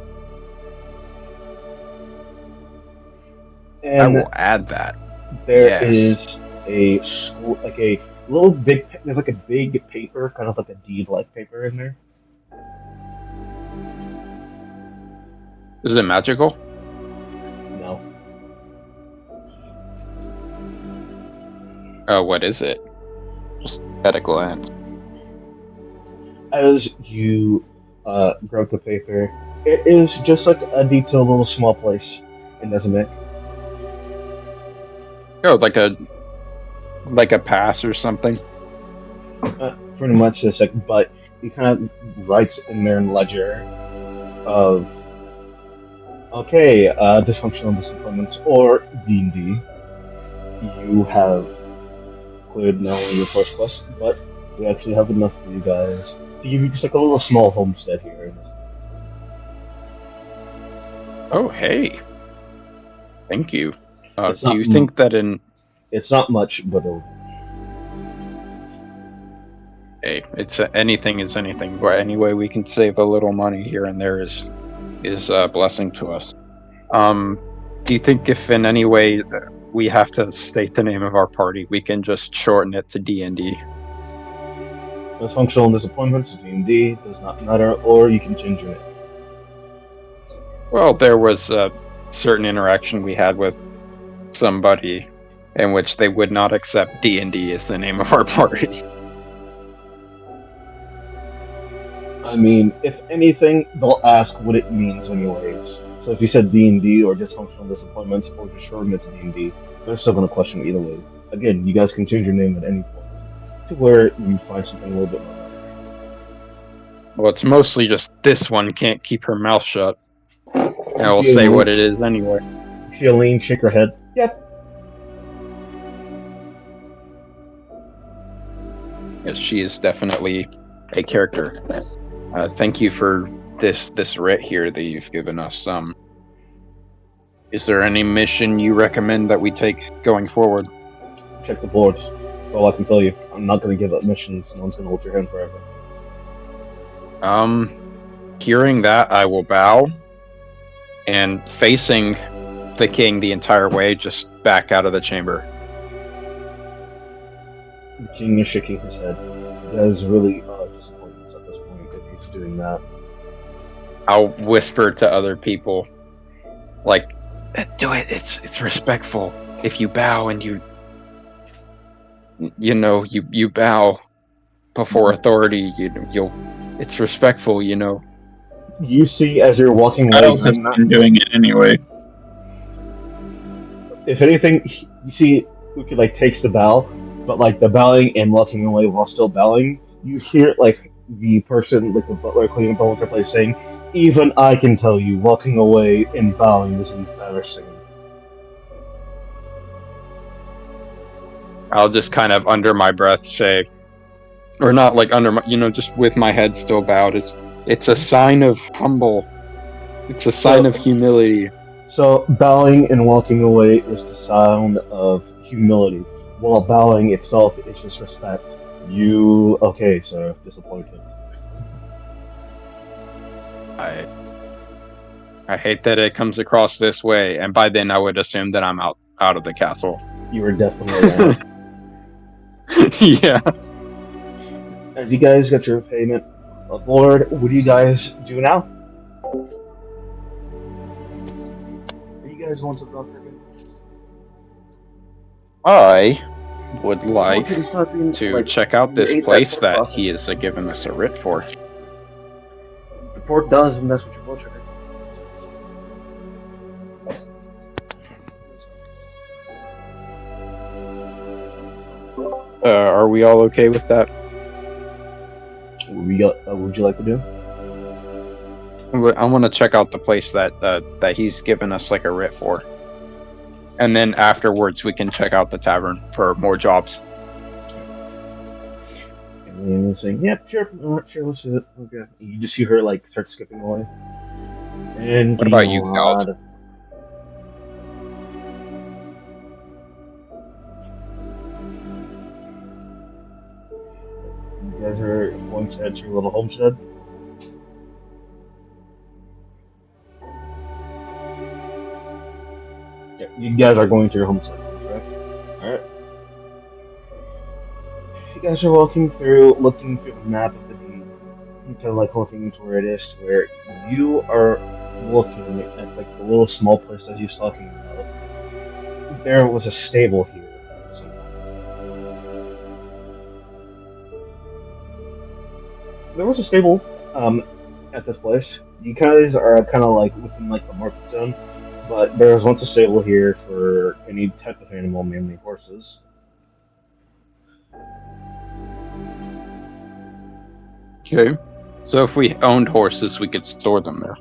I And will add that. there Yes. is a school, like a little big. There's like a big paper, kind of like a deed-like paper in there. Is it magical? No, What is it? Just at a glance. as you grab the paper, it is just like a detailed little small place in Nezamic. Oh, like a pass or something. Pretty much just like, but he kind of writes in there in ledger of okay, dysfunctional disappointments or D&D. You have cleared not only your first quest, but we actually have enough for you guys to give you just like a little small homestead here in this. Oh, hey. Thank you. It's Do not you think that in it's not much, but it'll, hey, it's anything is anything. But any way we can save a little money here and there is a blessing to us. Um, do you think if in any way that we have to state the name of our party, we can just shorten it to D&D? dysfunctional disappointments to D&D does not matter, or you can change your name. Well, there was a certain interaction we had with somebody in which they would not accept D&D as the name of our party. I mean, if anything, they'll ask what it means anyways. So if you said D&D or dysfunctional disappointments or just shorten it to D&D, they're still gonna question either way. Again, you guys can change your name at any point to where you find something a little bit more better. Well, it's mostly just this one can't keep her mouth shut. And You I will see say what Aline, it is anyway. you see Aline shake her head. Yep. Yes, she is definitely a character. Thank you for this writ here that you've given us. Is there any mission you recommend that we take going forward? Check the boards. That's all I can tell you. I'm not gonna give up missions. No one's gonna hold your hand forever. Um, Hearing that, I will bow and facing the king the entire way, just back out of the chamber. The king is shaking his head. He has really disappointments at this point if he's doing that. I'll whisper to other people, like, do it. It's respectful. If you bow and you bow before authority, you'll it's respectful. You see, as you're walking away Miles has doing that, been doing it anyway. if anything, you see Uki like takes the bow, but like the bowing and walking away while still bowing, you hear like the person, like the butler cleaning up the whole place saying, "Even I can tell you, walking away and bowing is embarrassing." I'll just kind of under my breath say, or not like under my, just with my head still bowed. It's a sign of humble. It's a sign of So, humility. so bowing and walking away is the sound of humility, while bowing itself is just respect. You okay, sir? Disappointed. I I hate that it comes across this way, and by then I would assume that I'm out of the castle. You are definitely out. Yeah. As you guys get your payment aboard, what do you guys do now? Are you guys going to the doctor again? I would I told like you to stop being to like check out you this ate that place pork that he sausage. has given us a writ for. The pork does mess with your blood sugar. Are we all okay with that? What would you like to do? I want to check out the place that he's given us like a writ for, and then afterwards we can check out the tavern for more jobs. And Liam is saying, "Yep, sure, sure, let's do it." Okay. You just see her like start skipping away, and What getting about a you, Cal? lot of. You guys are going to head to your little homestead. You guys are going to your home setting, correct? Alright. You guys are walking through, looking through the map of the deed. Kind of like looking into where it is, to where you are looking at like the little small place that he's talking about. There was a stable here at some point. There was a stable at this place. You guys are kind of like within like the market zone, but there was once a stable here for any type of animal, mainly horses. Okay. So if we owned horses, we could store them there.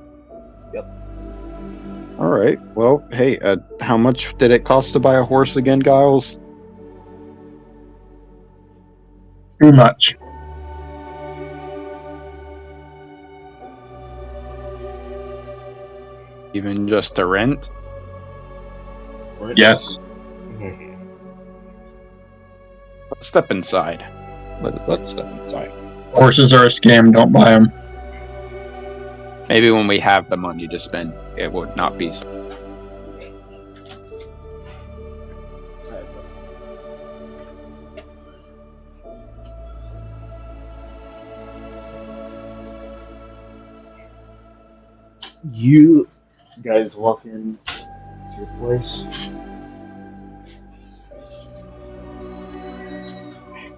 Yep. All right. Well, hey, how much did it cost to buy a horse again, Giles? Too much. Even just to rent? Right? Yes. Mhm. Let's step inside. Let's step inside. Horses are a scam. Don't buy them. Maybe when we have the money to spend, it would not be so. You guys walk in to your place,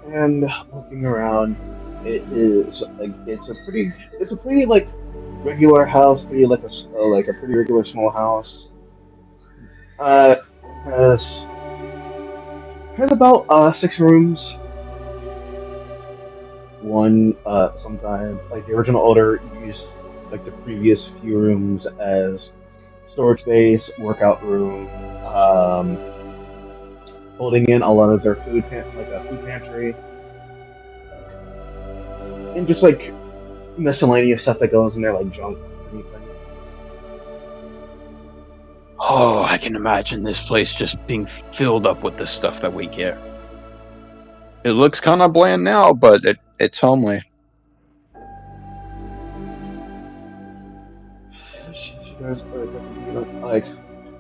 and looking around, it's a pretty like regular house, pretty like a pretty regular small house. Uh, has has about 6 rooms. One sometime like the original owner used like the previous few rooms as storage space, workout room, holding in a lot of their like a food pantry, and just like miscellaneous stuff that goes in there, like junk or anything. Oh, I can imagine this place just being filled up with the stuff that we get. It looks kind of bland now, but it's homely. You guys are like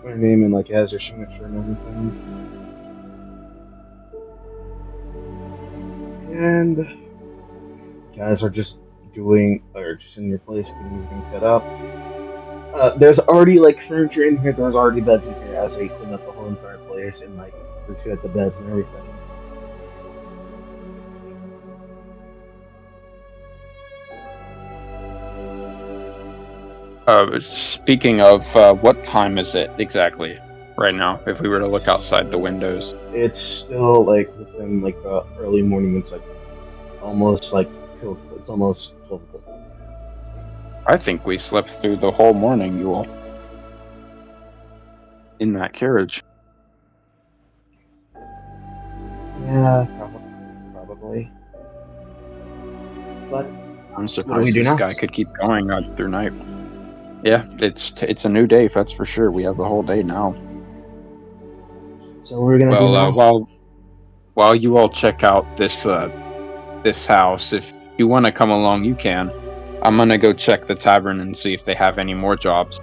her name and like has her signature and everything, and you guys are just just in your place, getting everything set up. There's already like furniture in here. There's already beds in here as they clean up the whole entire place and like reset the beds and everything. Speaking of, what time is it exactly right now? If we were to look outside the windows, It's still like within like the early morning. It's like almost like till it's almost 12 o'clock. I think we slept through the whole morning, you all, in that carriage. Yeah, probably. But I'm what do we surprised do this now? guy could keep going through night. Yeah, it's a new day, that's for sure. We have the whole day now. So what are we gonna do Well, now? while you all check out this house, if you want to come along, you can. I'm gonna go check the tavern and see if they have any more jobs.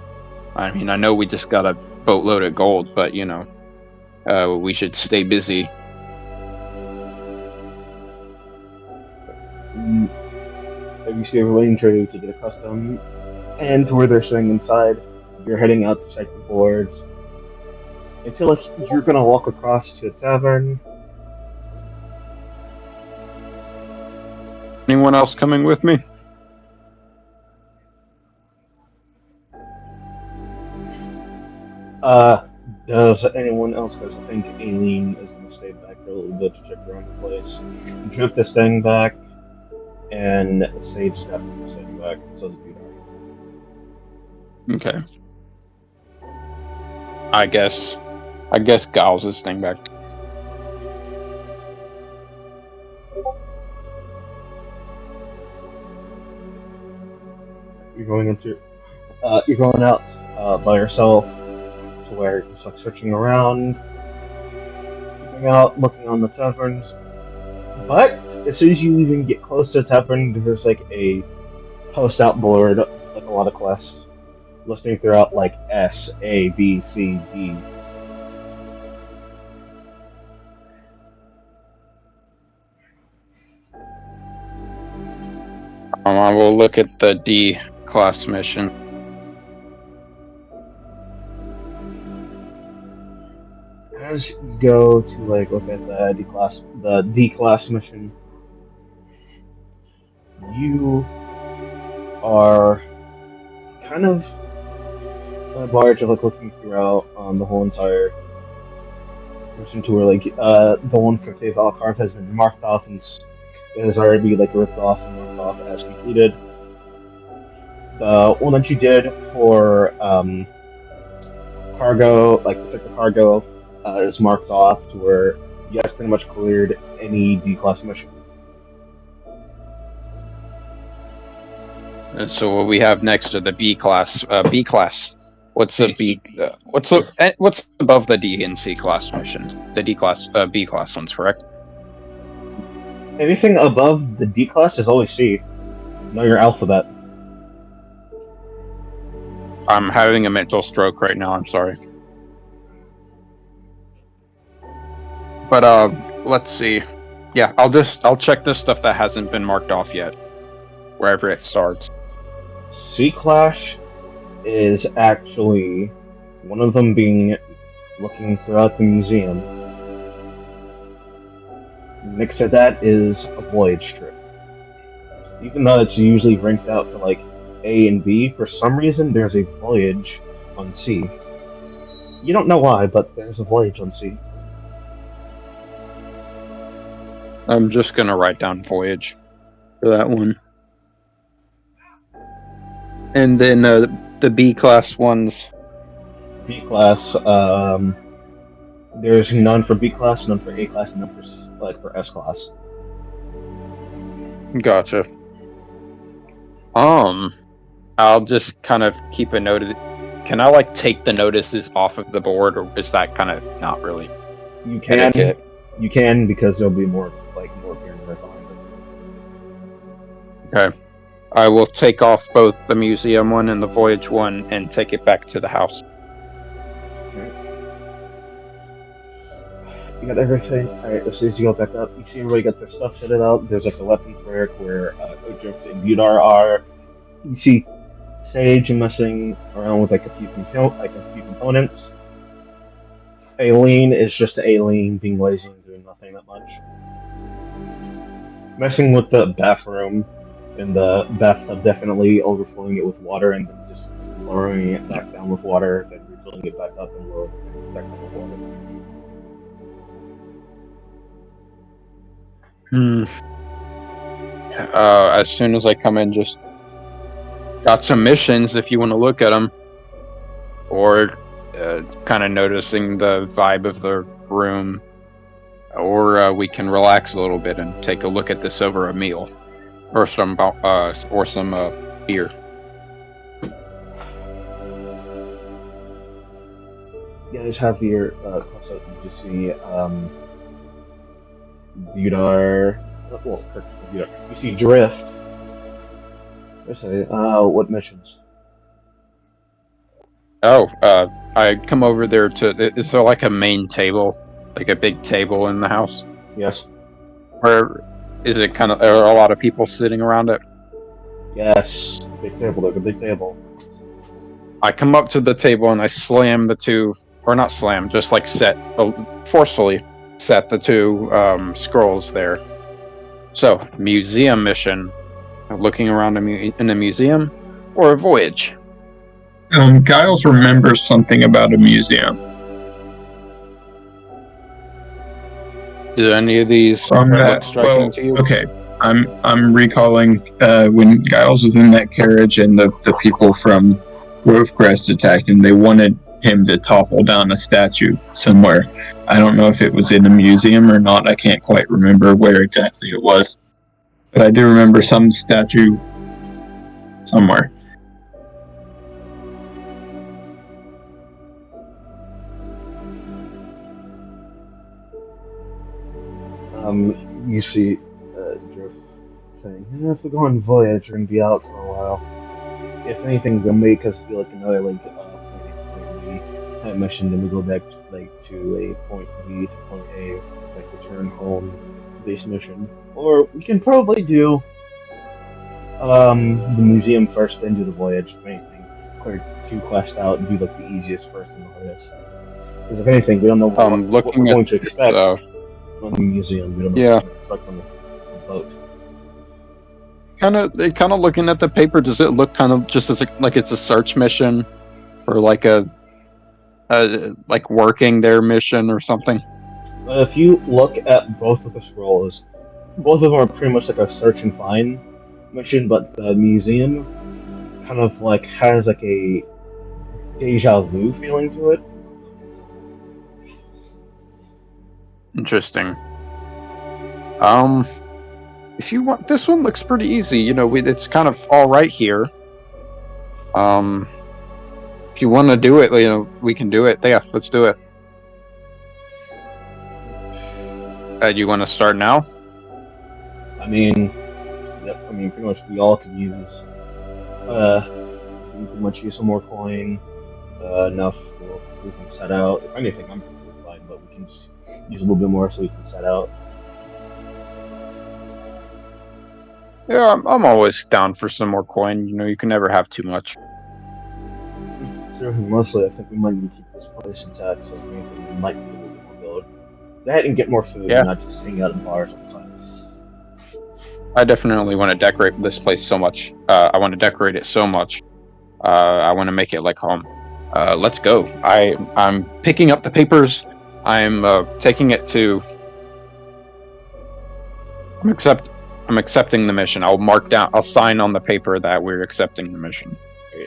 I mean, I know we just got a boatload of gold, but we should stay busy. Mm, you see everyone trying to get accustomed and to where they're sitting inside. You're heading out to check the boards. Until like you're gonna walk across to a tavern. Anyone else coming with me? Uh, does anyone else? Because I think Aileen is gonna stay back for a little bit to check around the place. Drift is staying back, and Sage definitely staying back. So is Peter. Okay. I guess Giles is staying back. You're going into you're going out by yourself to where you're just like searching around, keeping out, looking on the taverns. But as soon as you even get close to a tavern, there's like a post out board with like a lot of quests listing throughout like S, A, B, C, D. I will look at the D class mission. As you go to like look at the D class mission, you are kind of large, like looking throughout the whole entire mission to where like the one for Cave Alcarth has been marked off and it has already like ripped off and marked off as completed. The one that you did for cargo, like protect the cargo, is marked off to where you guys pretty much cleared any D class mission. And so what we have next are the B class. B class. What's the B? What's above the D and C class mission? The D class, B class ones, correct? Anything above the D class is always C. Know your alphabet. I'm having a mental stroke right now. I'm sorry. But let's see. Yeah, I'll check this stuff that hasn't been marked off yet, wherever it starts. C class is actually one of them being looking throughout the museum. Next to that is a voyage trip. Even though it's usually ranked out for like A and B, for some reason there's a voyage on C. You don't know why, but there's a voyage on C. I'm just gonna write down voyage for that one. And then the B class ones. B class, there's none for B class, none for A class, and none for S class. Gotcha. I'll just kind of keep a note of it. Can I like take the notices off of the board, or is that kind of not really You can, etiquette? you can, because there'll be more appearing right behind it. Okay. I will take off both the museum one and the voyage one and take it back to the house. You got everything. Alright, as soon as you go back up, you see everybody got their stuff set out. There's like a weapons rack where Odrift and Budar are. You see Sage messing around with like a few components. Aileen is just Aileen being lazy and doing nothing that much. Messing with the bathroom and the bathtub, definitely overflowing it with water and then just lowering it back down with water, then refilling it back up and lowering it back up with water. As soon as I come in, just got some missions if you want to look at them, or kind of noticing the vibe of the room, or we can relax a little bit and take a look at this over a meal, or some beer. You guys have your class out. You just see Budar. Well, Budar. You see Drift. What missions? Oh, I come over there to. Is there like a main table, like a big table in the house? Yes. Or is it kind of? Are a lot of people sitting around it? Yes. Big table. There's a big table. I come up to the table and I slam the two, or not slam, just like forcefully set the two scrolls there. So, museum mission, looking around in a museum, or a voyage? Giles remembers something about a museum. Do any of these look striking to you? Okay, I'm recalling when Giles was in that carriage and the people from Rovecrest attacked him. They wanted him to topple down a statue somewhere. I don't know if it was in a museum or not. I can't quite remember where exactly it was, but I do remember some statue somewhere. You see Drift saying, if we go on voyage, we're gonna be out for a while. If anything, they'll make us do like another point A, point B type mission, then we go back to a point B to point A, like return home base mission. Or we can probably do The museum first, then do the voyage. If anything, clear 2 quests out and do like the easiest first and the hardest. Because if anything, we don't know what we're Looking at going to expect uh, on the museum. We don't know what yeah, we're going to expect on the boat. kind of looking at the paper. Does it look kind of just as like it's a search mission or like a like working their mission or something? If you look at both of the scrolls, both of them are pretty much like a search and find mission, but the museum kind of like has like a deja vu feeling to it. Interesting. If you want, this one looks pretty easy. You know, it's kind of all right here. Um, if you want to do it, you know, we can do it. Yeah, let's do it. Do you want to start now? I mean, yep. I mean, pretty much we all could use. Uh, we can pretty much use some more coin. Enough. We can set out. If anything, I'm perfectly fine, but we can just use a little bit more so we can set out. Yeah, I'm always down for some more coin. You know, you can never have too much. So mostly, I think we might need to keep this place intact. So if anything, we might need a little bit more gold. That and get more food, and Yeah, not just hang out in bars all the time. I definitely want to decorate this place so much. I want to decorate it so much. I want to make it like home. Let's go. I'm picking up the papers. I'm taking it to. I'm accept. I'm accepting the mission. I'll mark down. I'll sign on the paper that we're accepting the mission.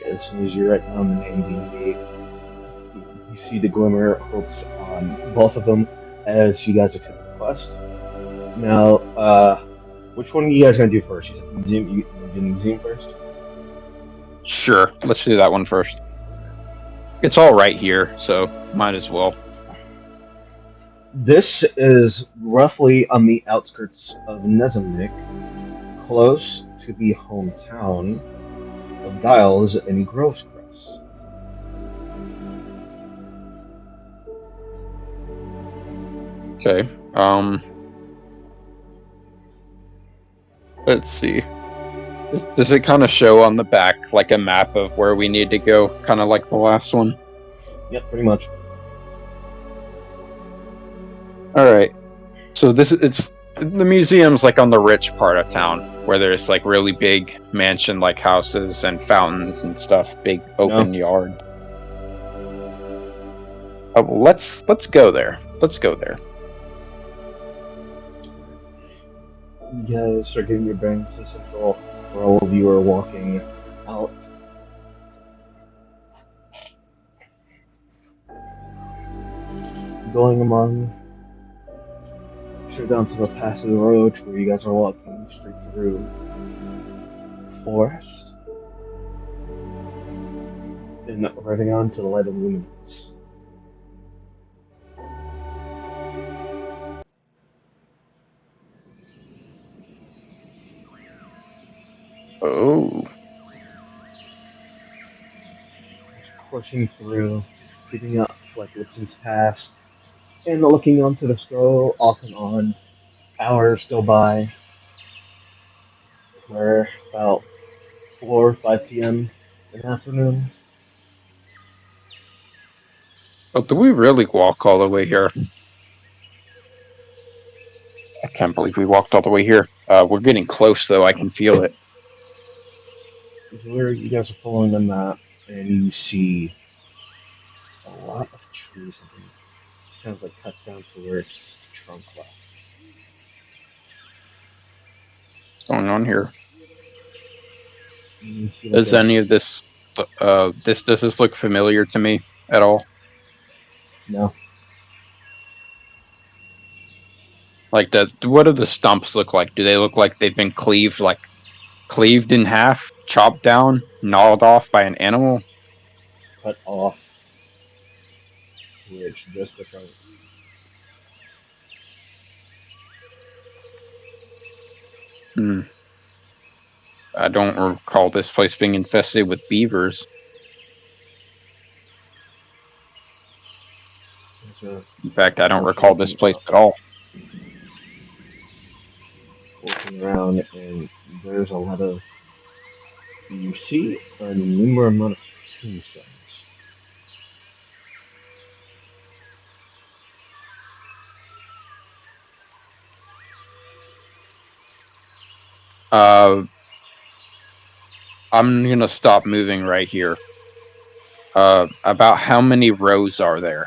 As soon as you write down the name B&B, you see the glimmer of hopes on both of them as you guys accept the quest. Now, which one are you guys gonna do first? You said the museum. You do the museum first. Sure, let's do that one first. It's all right here, so might as well. This is roughly on the outskirts of Nezamnik, close to the hometown of Giles and Grosecrest. Okay. Let's see. Does it kind of show on the back like a map of where we need to go, kind of like the last one? Yep, pretty much. All right. So it's the museum's like on the rich part of town where there's like really big mansion like houses and fountains and stuff, big No? open yard. Let's go there. Let's go there. You guys are getting your bearings to Central, where all of you are walking out. Going among, straight down to the pass of the road where you guys are walking straight through forest and riding on to the light of luminance. Oh. Pushing through, keeping up like what seems past, and looking onto the scroll off and on. Hours go by. We're about 4 or 5 p.m. in the afternoon. Oh, do we really walk all the way here? I can't believe we walked all the way here. We're getting close though. I can feel it. Where you guys are following the map, and you see a lot of trees have been kind of like cut down to where it's just a trunk left. What's going on here? And you see like Does a any of this does this look familiar to me at all? no, Like what do the stumps look like? Do they look like they've been cleaved in half, chopped down, gnawed off by an animal? cut off where it's just the trunk. Hmm. I don't recall this place being infested with beavers. There's In fact, I a don't bunch recall this walking place out, at all. walking around, and there's a lot of You see a numerous amount of tombstones. Uh, I'm gonna stop moving right here. About how many rows are there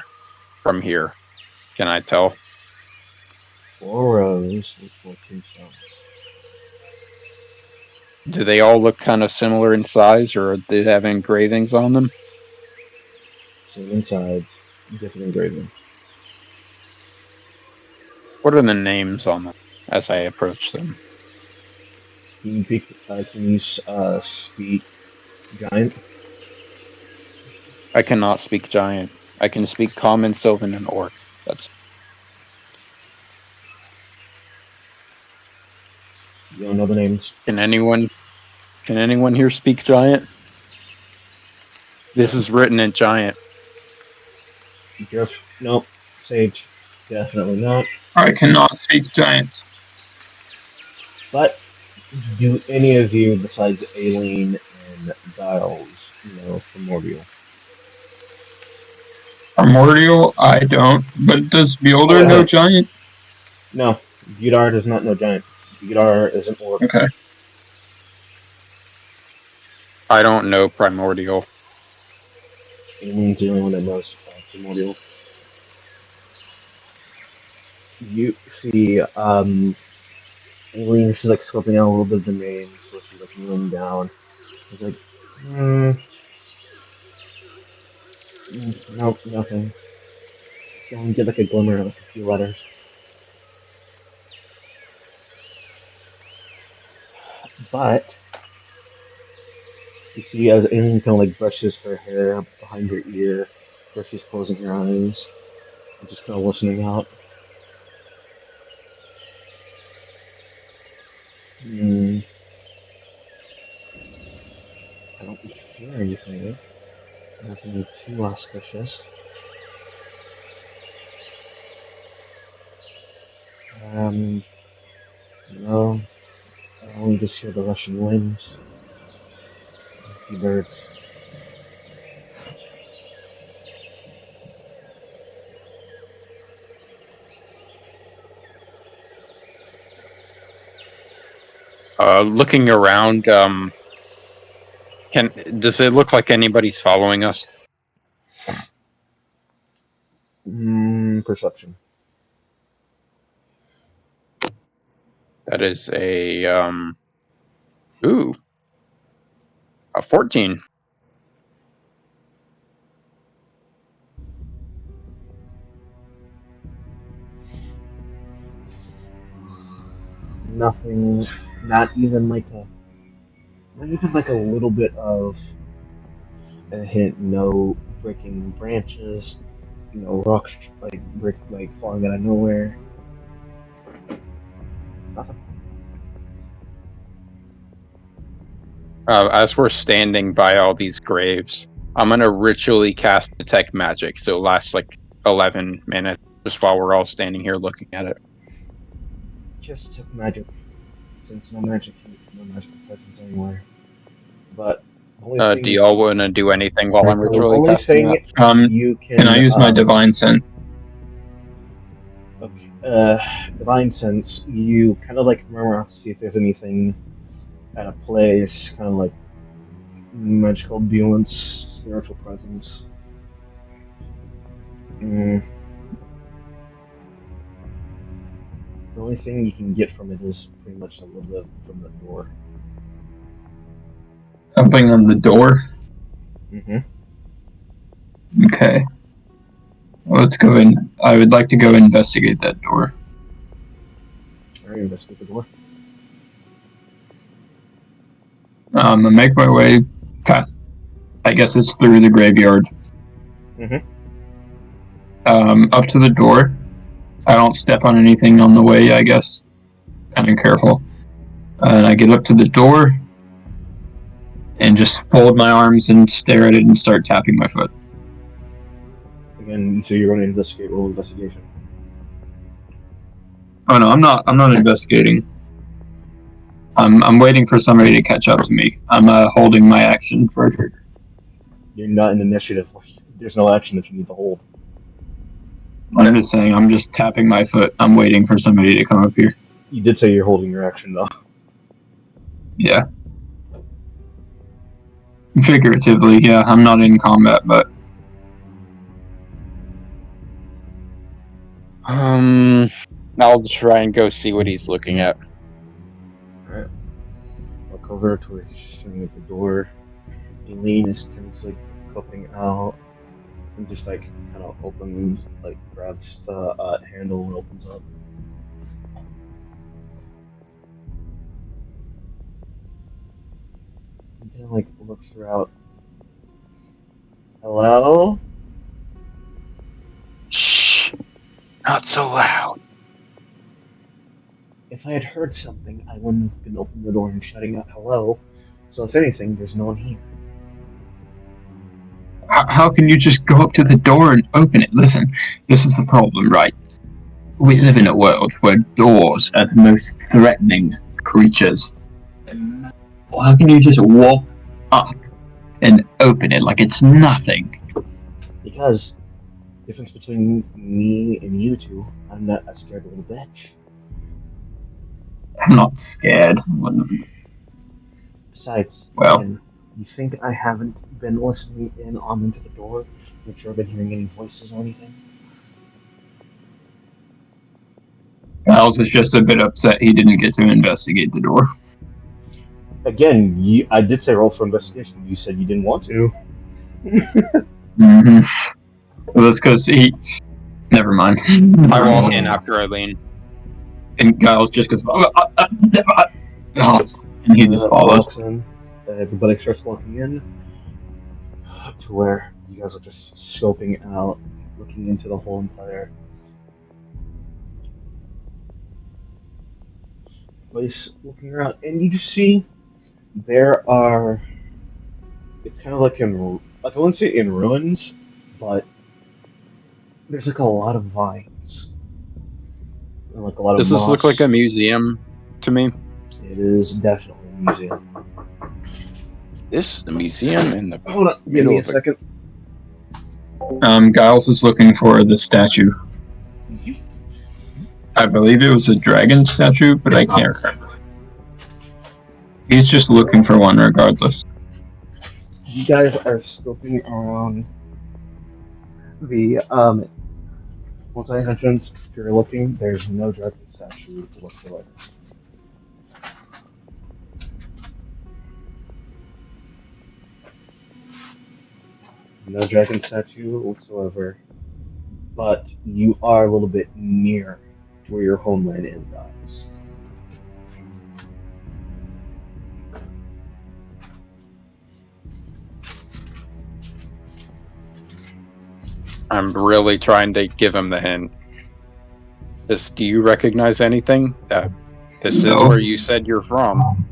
from here? Can I tell? 4 rows with 4 tombstones. Do they all look kind of similar in size, or do they have engravings on them? Same insides, different engraving. What are the names on them as I approach them? Can you speak giant? I cannot speak giant. I can speak common, sylvan, and orc. That's You don't know the names. can anyone here speak giant? This is written in giant. Just nope. Sage, definitely not. I cannot speak giant. But do any of you besides Aileen and Giles know Primordial? Primordial, I don't. But does Beholder know giant? No, Budar does not know giant. Budar is an orc. Okay. I don't know primordial. Aileen's the only one that knows Primordial. You see, Aileen, she's like scoping out a little bit of the names, so she's like kneeling down. She's like, nope, nothing. You only get like a glimmer of like a few letters. But you see, as Aileen kind of like brushes her hair behind her ear, where she's closing her eyes, and just kind of listening out. Hmm, I don't hear anything. Nothing too auspicious. Um, no, I only just hear the rushing winds and a few birds. Looking around, does it look like anybody's following us? Perception. That is a 14. Nothing. Not even like a little bit of a hint. No breaking branches. No rocks like falling out of nowhere. Nothing. As we're standing by all these graves, I'm gonna ritually cast detect magic, so it lasts like 11 minutes, just while we're all standing here looking at it. Just took magic, since no magical presence anywhere. But the only Do thing, y'all want to do anything while I'm the ritually only casting thing that? you Can I can use my divine sense? okay, divine sense. You kind of like murmur out to see if there's anything at a place, kind of like magical ambulance, spiritual presence. Mm, the only thing you can get from it is pretty much a little bit from the door. Thumping on the door. Mm-hmm. Okay. Let's go in. I would like to go investigate that door. All right, investigate the door. I make my way past. I guess it's through the graveyard. Mm-hmm. Up to the door. I don't step on anything on the way. I guess. Kind of careful. And I get up to the door and just fold my arms and stare at it and start tapping my foot. Again, so you're going to investigate. Roll investigation. Oh no, I'm not. I'm not investigating. I'm waiting for somebody to catch up to me. I'm holding my action for a trigger. You're not in initiative. There's no action that you need to hold. I'm just saying, I'm just tapping my foot. I'm waiting for somebody to come up here. You did say you're holding your action, though. Yeah. Figuratively, yeah. I'm not in combat, but I'll try and go see what he's looking at. Alright. Walk over to where he's just staring at the door. Eileen is kind of like coping out and just like kind of opens, like grabs the handle and opens up. And kind of like looks throughout. Hello? Shh! Not so loud. If I had heard something, I wouldn't have been opening the door and shouting out hello. So if anything, there's no one here. how can you just go up to the door and open it? Listen, this is the problem, right? We live in a world where doors are the most threatening creatures. How can you just walk up and open it like it's nothing? Because the difference between me and you two, I'm not a scared little bitch. I'm not scared. Besides, Well, again, you think I haven't been listening in on into the door? Make sure I've been hearing any voices or anything? Giles is just a bit upset he didn't get to investigate the door. Again, I did say roll for investigation. You said you didn't want to. Mm-hmm. Let's go see. Never mind. I walk in after Eileen. And Giles just goes, and he just follows. Walks in. Everybody starts walking in to where you guys are just scoping out, looking into the whole entire place, looking around, and you just see there are. It's kind of like like I wouldn't say in ruins, but there's like a lot of vines and like a lot of Does this look like moss. a museum to me? It is definitely a museum. This is the museum in the Hold on, give middle me a of a. second. Giles is looking for the statue. I believe it was a dragon statue, but I can't remember. He's just looking for one regardless. You guys are scoping around the multi entrance. If you're looking, there's no dragon statue whatsoever. No dragon statue whatsoever. But you are a little bit near where your homeland is, guys. I'm really trying to give him the hint. Do you recognize anything? This is No. where you said you're from.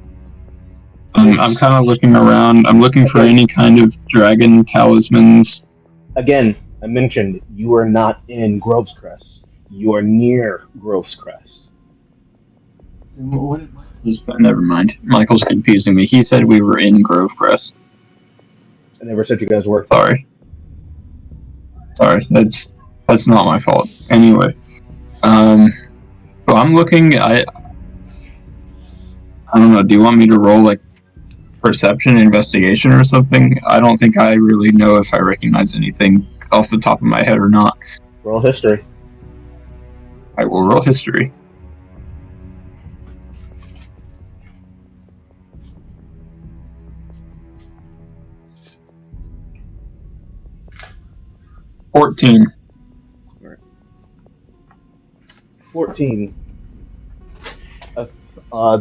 I'm kind of looking around. I'm looking for Again. any kind of dragon talismans. Again, I mentioned you are not in Grove's Crest. You are near Grove's Crest. What is that? Never mind. Michael's confusing me. He said we were in Grove Crest. I never said you guys were. Sorry. That's not my fault. Anyway, so I'm looking. I don't know. Do you want me to roll like perception, investigation, or something? I don't think I really know if I recognize anything off the top of my head or not. Roll history. I will roll history. $14. 14.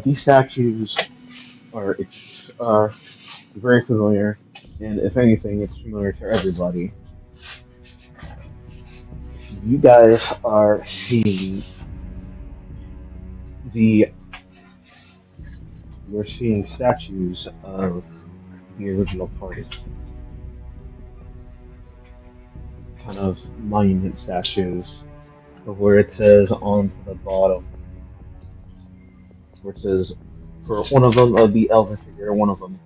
These statues are very familiar, and if anything, it's familiar to everybody. You guys are seeing the you're seeing statues of the original party, kind of monument statues, of where it says on the bottom, where it says For one of them, the elven figure, one of them,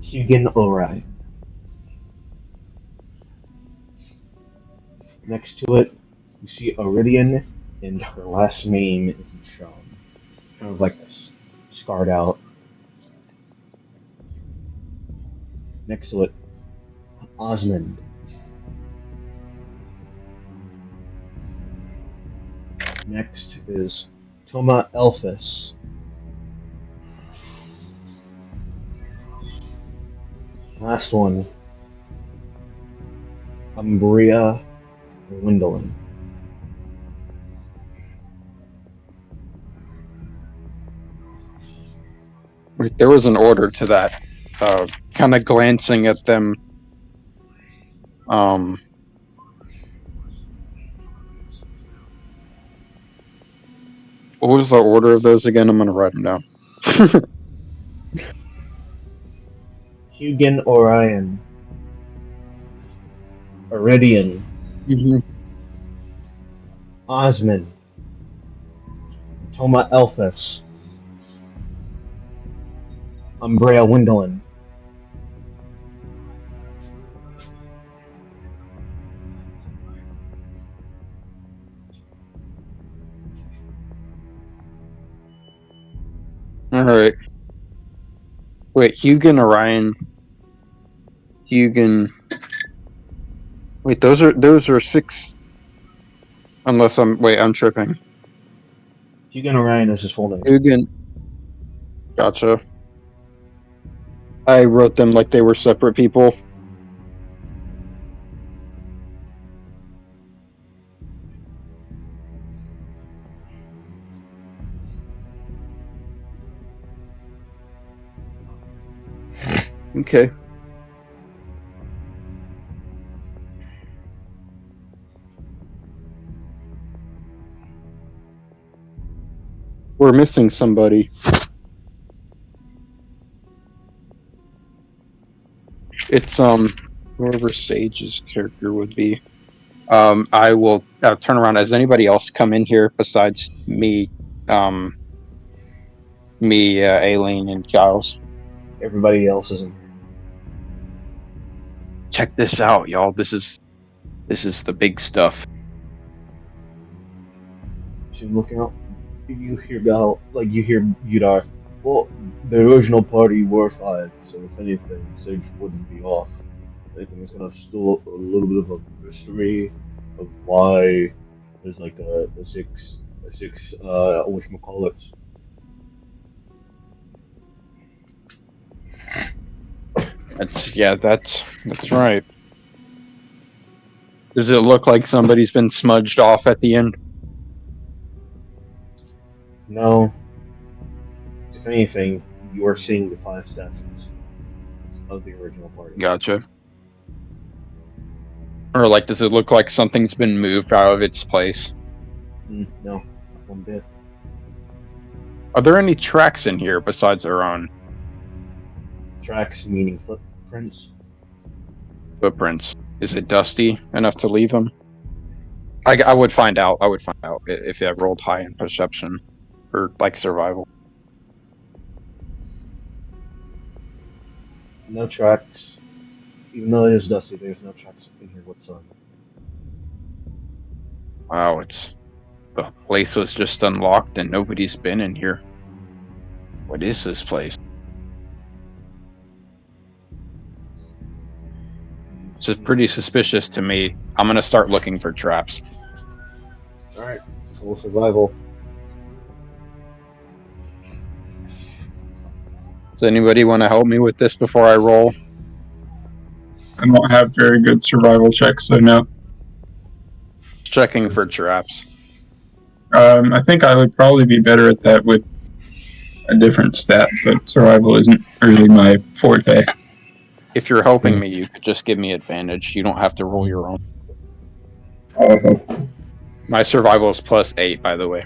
Hugin Orion. Next to it, you see Iridian, and her last name isn't shown. Kind of like scarred out. Next to it, Osmond. Next is Toma Elphis. Last one, Umbria Windolin. Wait, there was an order to that. Kind of glancing at them. Um, what was the order of those again? I'm gonna write them down. Hugin Orion. Iridian. Mhm. Osmond. Toma Elphis. Umbria Windolin. All right. Wait, Hugin, Orion, Hugin. Wait, those are six. Unless I'm tripping. Hugin Orion is his full name. Hugin. Gotcha. I wrote them like they were separate people. Okay. We're missing somebody. It's whoever Sage's character would be. I will turn around. Has anybody else come in here besides me? Um, Aileen, and Giles. Everybody else is in here. Check this out, y'all. This is the big stuff. So you're looking out. You hear Gal, like you hear Yudar. Well, the original party were five, so if anything, Sage wouldn't be off. If anything, it's kind of still a little bit of a mystery of why there's like a six, whatchamacallit. That's right. Does it look like somebody's been smudged off at the end? No, if anything, you are seeing the five statues of the original party. Gotcha. Or like, does it look like something's been moved out of its place? No, not one bit. Are there any tracks in here besides our own Tracks meaning footprints. footprints? Is it dusty enough to leave them? I would find out. I would find out if I rolled high in perception or like survival. No tracks. Even though it is dusty, there's no tracks in here whatsoever. Wow, the place was just unlocked and nobody's been in here. What is this place? This is pretty suspicious to me. I'm gonna start looking for traps. Alright, full survival. Does anybody want to help me with this before I roll? I don't have very good survival checks, so no. Checking for traps. I think I would probably be better at that with a different stat, but survival isn't really my forte. If you're helping me, you could just give me advantage. You don't have to roll your own. My survival is +8, by the way.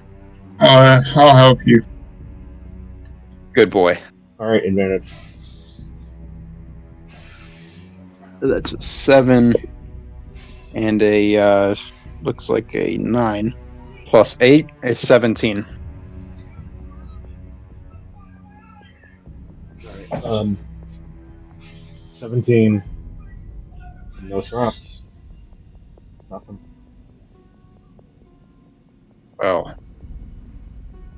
I'll help you. Good boy. Alright, advantage. That's a 7 and a looks like a 9 +8 is 17. Alright, 17. No traps. Nothing. Well,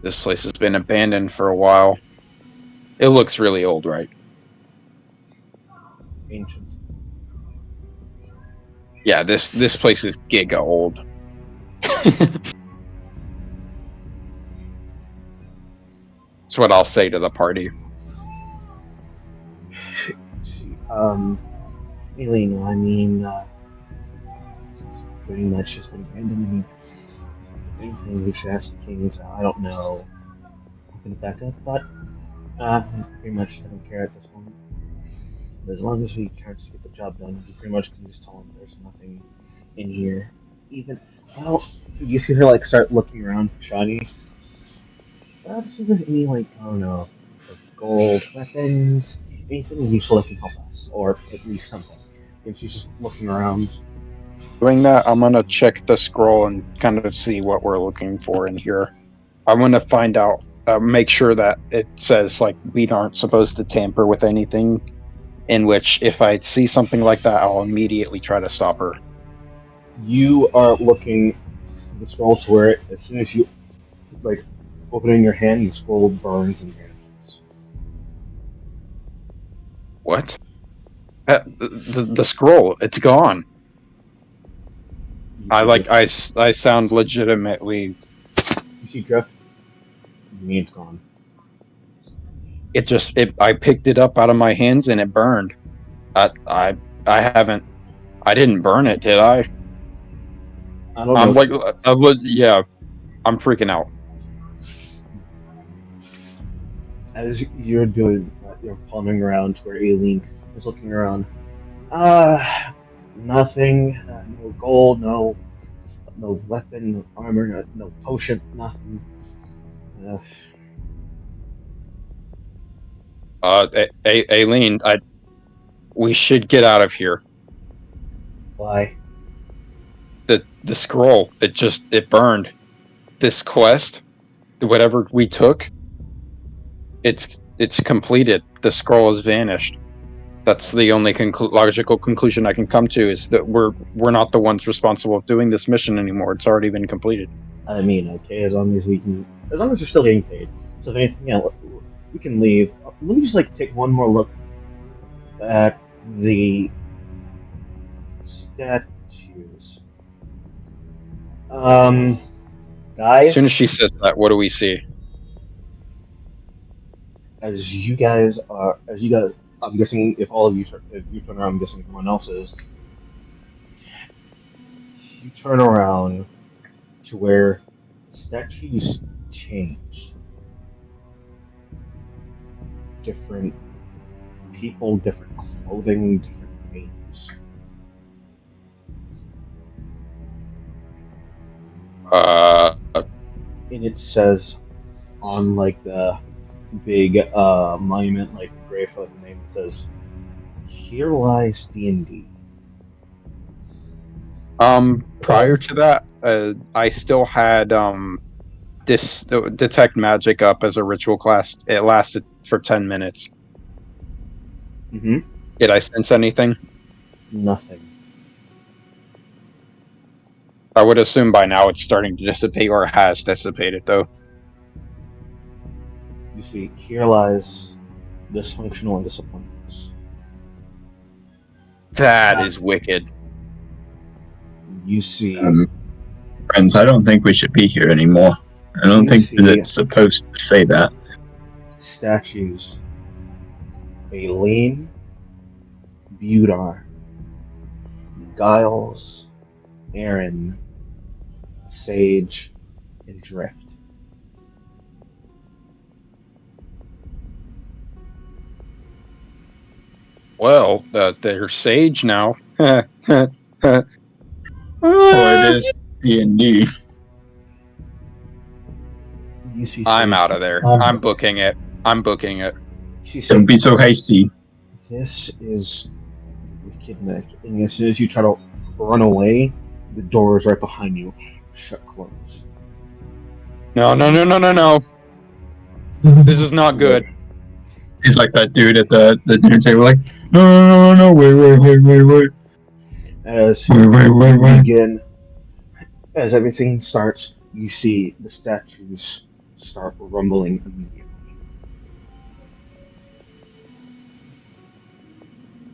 this place has been abandoned for a while. It looks really old, right? Ancient. Yeah, this place is giga old. That's what I'll say to the party. Let's see. Aileen, I mean, it's pretty much just been abandoned. I mean, if anything, we should ask the king to, I don't know, open it back up, but pretty much I don't care at this point. As long as we kind of get the job done, we pretty much can just tell him there's nothing in here. Even, well, you see her like start looking around for shiny. Perhaps if there's any like I don't know, like gold weapons, anything useful that can help us, or at least something. And she's just looking around. Doing that, I'm gonna check the scroll and kind of see what we're looking for in here. I'm gonna find out, make sure that it says like we aren't supposed to tamper with anything. In which, if I see something like that, I'll immediately try to stop her. You are looking for the scroll to where as soon as you like opening your hand, the scroll burns and vanishes. What? The scroll, it's gone. You I see like drift. I sound legitimately. You see drift. You mean it's gone. I picked it up out of my hands and it burned. I I I haven't. I didn't burn it, did I? I don't know I'm if like, you did. yeah. I'm freaking out. As you're doing, you're palming around to where Aileen is looking around. Uh, nothing. No gold. No weapon. No armor. No potion. Nothing. Uh, Aileen, we should get out of here. why? The scroll, it burned. This quest, whatever we took, it's completed. The scroll has vanished. That's the only logical conclusion I can come to, is that we're not the ones responsible for doing this mission anymore. It's already been completed. I mean, okay, as long as we can, as long as we're still getting paid. So if anything, yeah, we can leave. Let me just like take one more look at the statues. Um, As soon guys, as she says that, what do we see? as you guys, I'm guessing if all of you, if you turn around, I'm guessing everyone else is. You turn around to where the statues change. Different people, different clothing, different names. Uh, And it says on like the big monument, like engraved for like the name, it says, "Here lies D&D." Prior to that, I still had this detect magic up as a ritual class. It lasted for 10 minutes. Mm-hmm. Did I sense anything? Nothing. I would assume by now it's starting to dissipate, or has dissipated, though. You see, here lies dysfunctional and disappointments. That is wicked. You see, Um, friends, I don't think we should be here anymore. I don't you think that see it's supposed to say that. statues. Aileen, Budar, Giles, Aaron, Sage, and Drift. Well, they're sage now. Oh, it is D&D. You see I'm Sage. out of there. I'm booking it. I'm booking it. You see Don't Sage. be so hasty. This is wicked magic. And as soon as you try to run away, the door is right behind you. Shut close. No, no, no, no, no, no. This is not To where good. He's like that dude at the dinner table, like, no, wait. As Wait. you begin, as everything starts, you see the statues start rumbling immediately.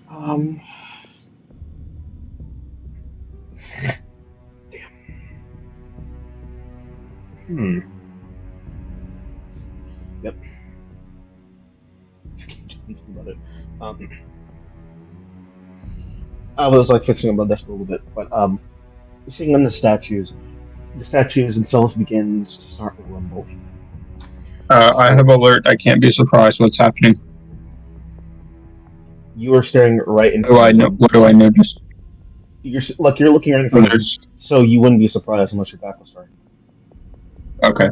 Um, hmm. Yep. Think about it. Um, I was like fixing about this for a little bit, but seeing on the statues themselves begins to start rumbling. I have alert. I can't be surprised what's happening. You are staring right in What do front I of know? them. What do I notice? You're looking right in front of them, so you wouldn't be surprised unless your back was turned. Okay.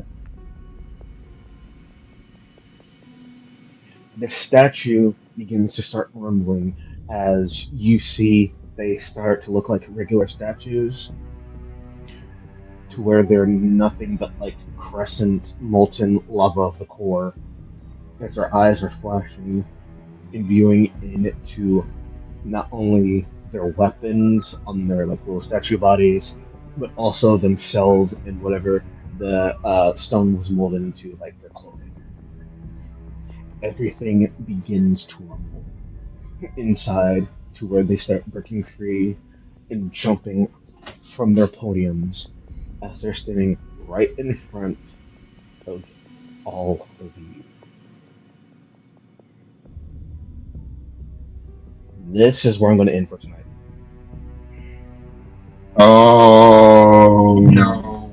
The statue begins to start rumbling as you see they start to look like regular statues, to where they're nothing but like crescent molten lava of the core, as their eyes are flashing, imbuing into not only their weapons on their like little statue bodies, but also themselves and whatever the stone was molded into, like their clothing. Everything begins to rumble inside, to where they start breaking free and jumping from their podiums as they're standing right in front of all of you. This is where I'm going to end for tonight. Oh no.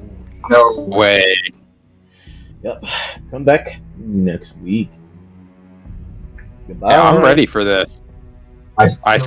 No way. Way. Yep. Come back next week. Goodbye. Yeah, I'm ready for this. I I